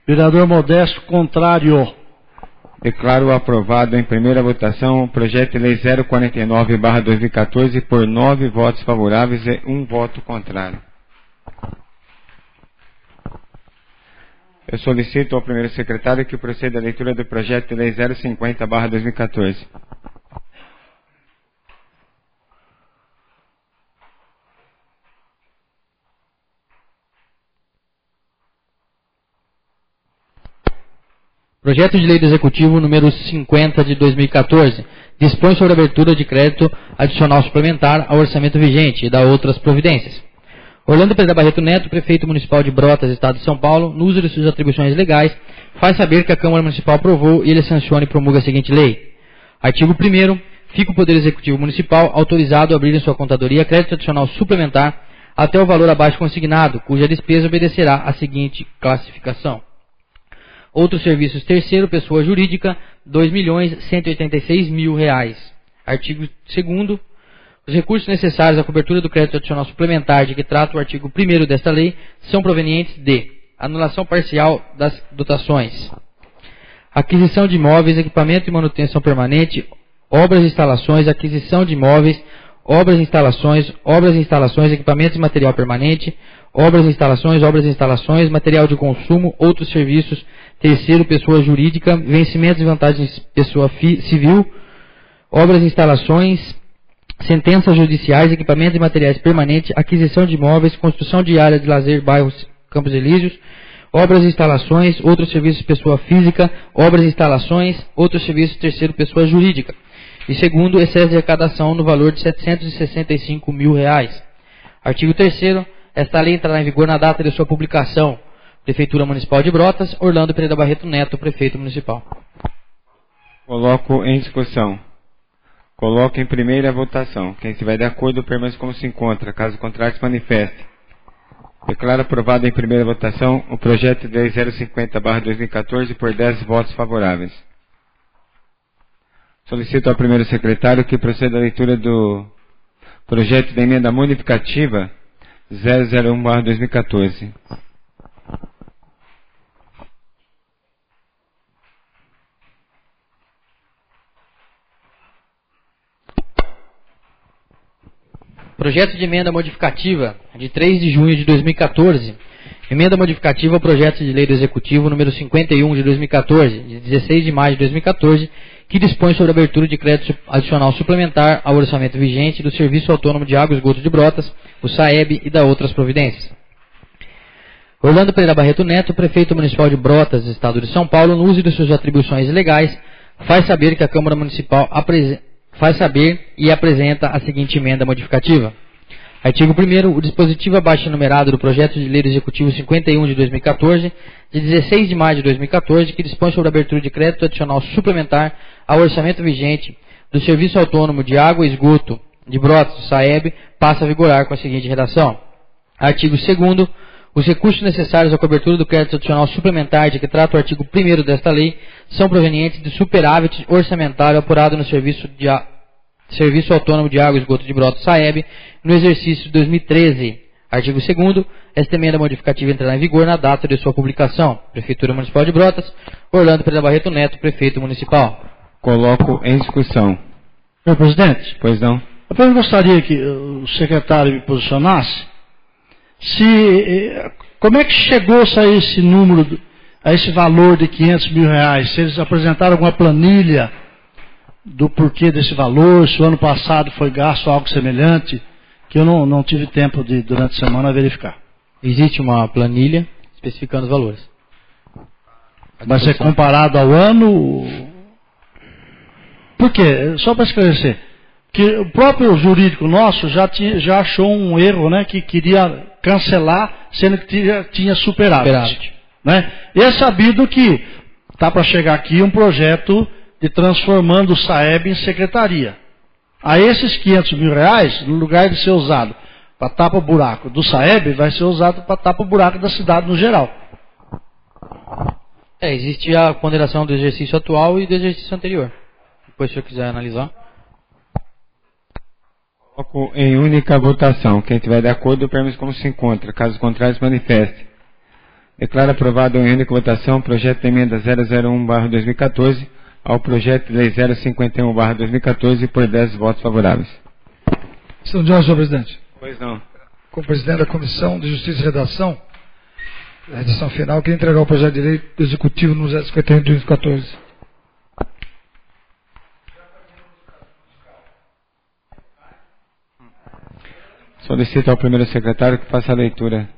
Vereador Modesto, contrário. Declaro aprovado em primeira votação o projeto de lei 049/2014 por 9 votos favoráveis e 1 voto contrário. Eu solicito ao primeiro secretário que proceda à leitura do projeto de lei 050/2014. Projeto de Lei do Executivo número 50 de 2014 dispõe sobre a abertura de crédito adicional suplementar ao orçamento vigente e da outras providências. Orlando Pereira Barreto Neto, prefeito municipal de Brotas, Estado de São Paulo, no uso de suas atribuições legais, faz saber que a Câmara Municipal aprovou e ele sanciona e promulga a seguinte lei. Artigo 1º. Fica o Poder Executivo Municipal autorizado a abrir em sua contadoria crédito adicional suplementar até o valor abaixo consignado, cuja despesa obedecerá à seguinte classificação. Outros serviços terceiro, pessoa jurídica, R$ 2.186.000. Artigo 2º. Os recursos necessários à cobertura do crédito adicional suplementar de que trata o artigo 1º desta lei são provenientes de anulação parcial das dotações, aquisição de imóveis, equipamento e manutenção permanente, obras e instalações, aquisição de imóveis, obras e instalações, equipamentos e material permanente, obras e instalações, material de consumo, outros serviços, terceiro, pessoa jurídica, vencimentos e vantagens, pessoa civil, obras e instalações, sentenças judiciais, equipamentos e materiais permanentes, aquisição de imóveis, construção de área de lazer, bairros, Campos Elíseos, obras e instalações, outros serviços pessoa física, obras e instalações, outros serviços terceiro pessoa jurídica. E segundo, excesso de arrecadação no valor de R$ 765 mil. Artigo 3º, esta lei entrará em vigor na data de sua publicação. Prefeitura Municipal de Brotas, Orlando Pereira Barreto Neto, Prefeito Municipal. Coloco em discussão. Coloco em primeira votação. Quem estiver de acordo, permaneça como se encontra. Caso contrário, se manifeste. Declaro aprovado em primeira votação o projeto de lei 050/2014 por 10 votos favoráveis. Solicito ao primeiro secretário que proceda à leitura do projeto de emenda modificativa 001/2014. Projeto de emenda modificativa de 3 de junho de 2014. Emenda modificativa ao projeto de lei do Executivo número 51 de 2014, de 16 de maio de 2014, que dispõe sobre a abertura de crédito adicional suplementar ao orçamento vigente do Serviço Autônomo de Água e Esgoto de Brotas, o SAEB, e da outras providências. Orlando Pereira Barreto Neto, Prefeito Municipal de Brotas, Estado de São Paulo, no uso de suas atribuições legais, faz saber que a Câmara Municipal apresenta a seguinte emenda modificativa. Artigo 1º, o dispositivo abaixo enumerado do projeto de lei do Executivo 51 de 2014, de 16 de maio de 2014, que dispõe sobre a abertura de crédito adicional suplementar ao orçamento vigente do Serviço Autônomo de Água e Esgoto de Brotas, SAEB, passa a vigorar com a seguinte redação. Artigo 2º, os recursos necessários à cobertura do crédito adicional suplementar de que trata o artigo 1º desta lei são provenientes de superávit orçamentário apurado no Serviço Autônomo de Água e Esgoto de Brotas, SAEB, no exercício de 2013. Artigo 2º, esta emenda modificativa entrará em vigor na data de sua publicação. Prefeitura Municipal de Brotas, Orlando Pereira Barreto Neto, Prefeito Municipal. Coloco em discussão. Senhor presidente, Pois não? eu gostaria que o secretário me posicionasse como é que chegou-se a esse número, a esse valor de R$500 mil, se eles apresentaram alguma planilha do porquê desse valor, se o ano passado foi gasto algo semelhante, que eu não tive tempo de, durante a semana, verificar. Existe uma planilha especificando os valores. Vai ser comparado ao ano? Por quê? Só para esclarecer, que o próprio jurídico nosso já achou um erro, né, que queria cancelar, sendo que tinha superávit. Né? E é sabido que está para chegar aqui um projeto de transformando o SAEB em secretaria. A esses R$500 mil, no lugar de ser usado para tapa-buraco do SAEB, vai ser usado para tapa-buraco da cidade no geral. Existe a ponderação do exercício atual e do exercício anterior. Depois, se eu quiser analisar. Coloco em única votação. Quem estiver de acordo, permaneça como se encontra. Caso contrário, se manifeste. Declaro aprovado em única votação o projeto de emenda 001/2014 ao projeto de lei 051/2014 por 10 votos favoráveis. São Jorge, senhor presidente. Pois não. Como presidente da Comissão de Justiça e Redação, a redação final, queria entregar o projeto de lei do Executivo no 051 de 2014. Solicito ao primeiro secretário que faça a leitura.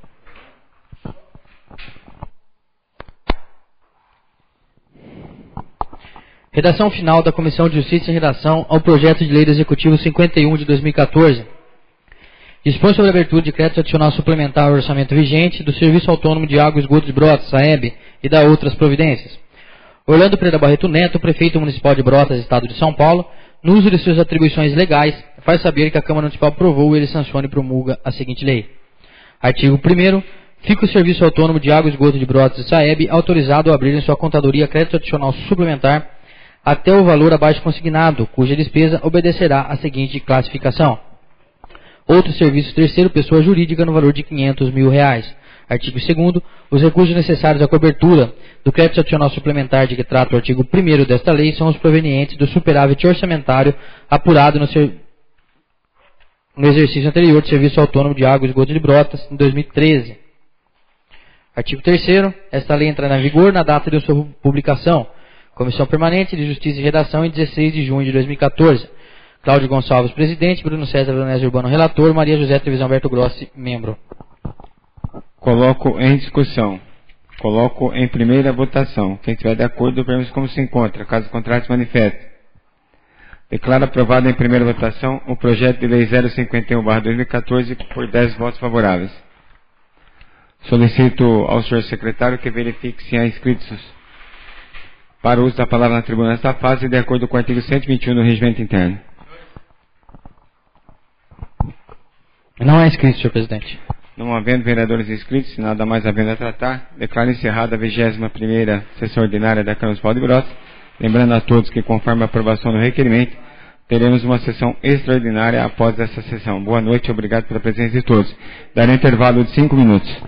Redação final da Comissão de Justiça e Redação ao projeto de lei do Executivo 51 de 2014. Dispõe sobre a abertura de crédito adicional suplementar ao orçamento vigente do Serviço Autônomo de Água e Esgoto de Brotas, SAEB, e da outras providências. Orlando Pereira Barreto Neto, Prefeito Municipal de Brotas, Estado de São Paulo, no uso de suas atribuições legais, faz saber que a Câmara Municipal aprovou e ele sanciona e promulga a seguinte lei. Artigo 1º. Fica o Serviço Autônomo de Água e Esgoto de Brotas, SAEB, autorizado a abrir em sua contadoria crédito adicional suplementar até o valor abaixo consignado, cuja despesa obedecerá à seguinte classificação. Outro serviço terceiro pessoa jurídica no valor de R$500 mil. Artigo 2º. Os recursos necessários à cobertura do crédito adicional suplementar de que trata o artigo 1º desta lei são os provenientes do superávit orçamentário apurado no exercício anterior do Serviço Autônomo de Água e Esgoto de Brotas, em 2013. Artigo 3º. Esta lei entrará em vigor na data de sua publicação. Comissão Permanente de Justiça e Redação, em 16 de junho de 2014. Cláudio Gonçalves, presidente. Bruno César Veronese Urbano, relator. Maria José Trevisan Alberto Grossi, membro. Coloco em discussão. Coloco em primeira votação. Quem estiver de acordo, veremos como se encontra. Caso contrário, se manifeste. Declaro aprovado em primeira votação o projeto de lei 051/2014 por 10 votos favoráveis. Solicito ao senhor secretário que verifique se há inscritos para o uso da palavra na tribuna nesta fase, de acordo com o artigo 121 do Regimento Interno. Não há inscrito, senhor presidente. Não havendo vereadores inscritos, e nada mais havendo a tratar, declaro encerrada a 21ª sessão ordinária da Câmara Municipal de Brotas, lembrando a todos que, conforme a aprovação do requerimento, teremos uma sessão extraordinária após essa sessão. Boa noite e obrigado pela presença de todos. Darei intervalo de 5 minutos.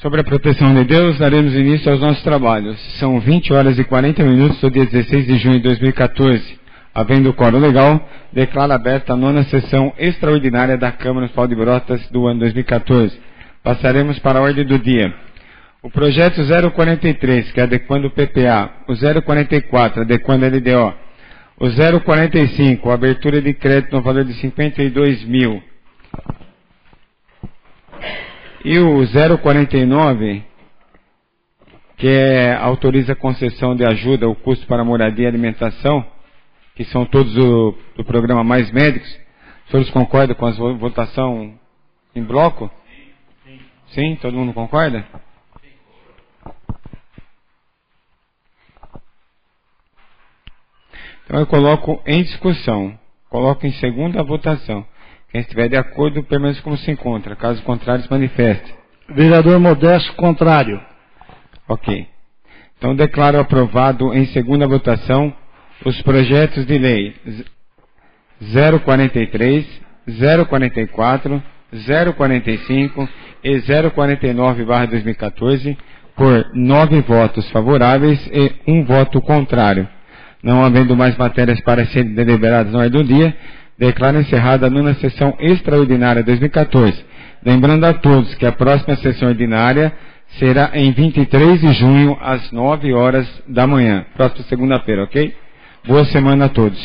Sobre a proteção de Deus, daremos início aos nossos trabalhos. São 20 horas e 40 minutos do dia 16 de junho de 2014. Havendo quórum legal, declaro aberta a 9ª sessão extraordinária da Câmara Municipal de Brotas do ano 2014. Passaremos para a ordem do dia. O projeto 043, que é adequando o PPA, o 044, adequando a LDO, o 045, abertura de crédito no valor de 52 mil, e o 049, que autoriza a concessão de ajuda ao custo para moradia e alimentação, que são todos do programa Mais Médicos. Os senhores concordam com a votação em bloco? Sim, todo mundo concorda? Então eu coloco em discussão, coloco em segunda votação. Quem estiver de acordo, permaneça como se encontra. Caso contrário, se manifeste. Vereador Modesto, contrário. Ok. Então declaro aprovado em segunda votação os projetos de lei 043, 044, 045 e 049/2014 por 9 votos favoráveis e 1 voto contrário. Não havendo mais matérias para serem deliberadas na ordem do dia, declaro encerrada a 9ª sessão extraordinária 2014. Lembrando a todos que a próxima sessão ordinária será em 23 de junho, às 9 horas da manhã. Próxima segunda-feira, ok? Boa semana a todos.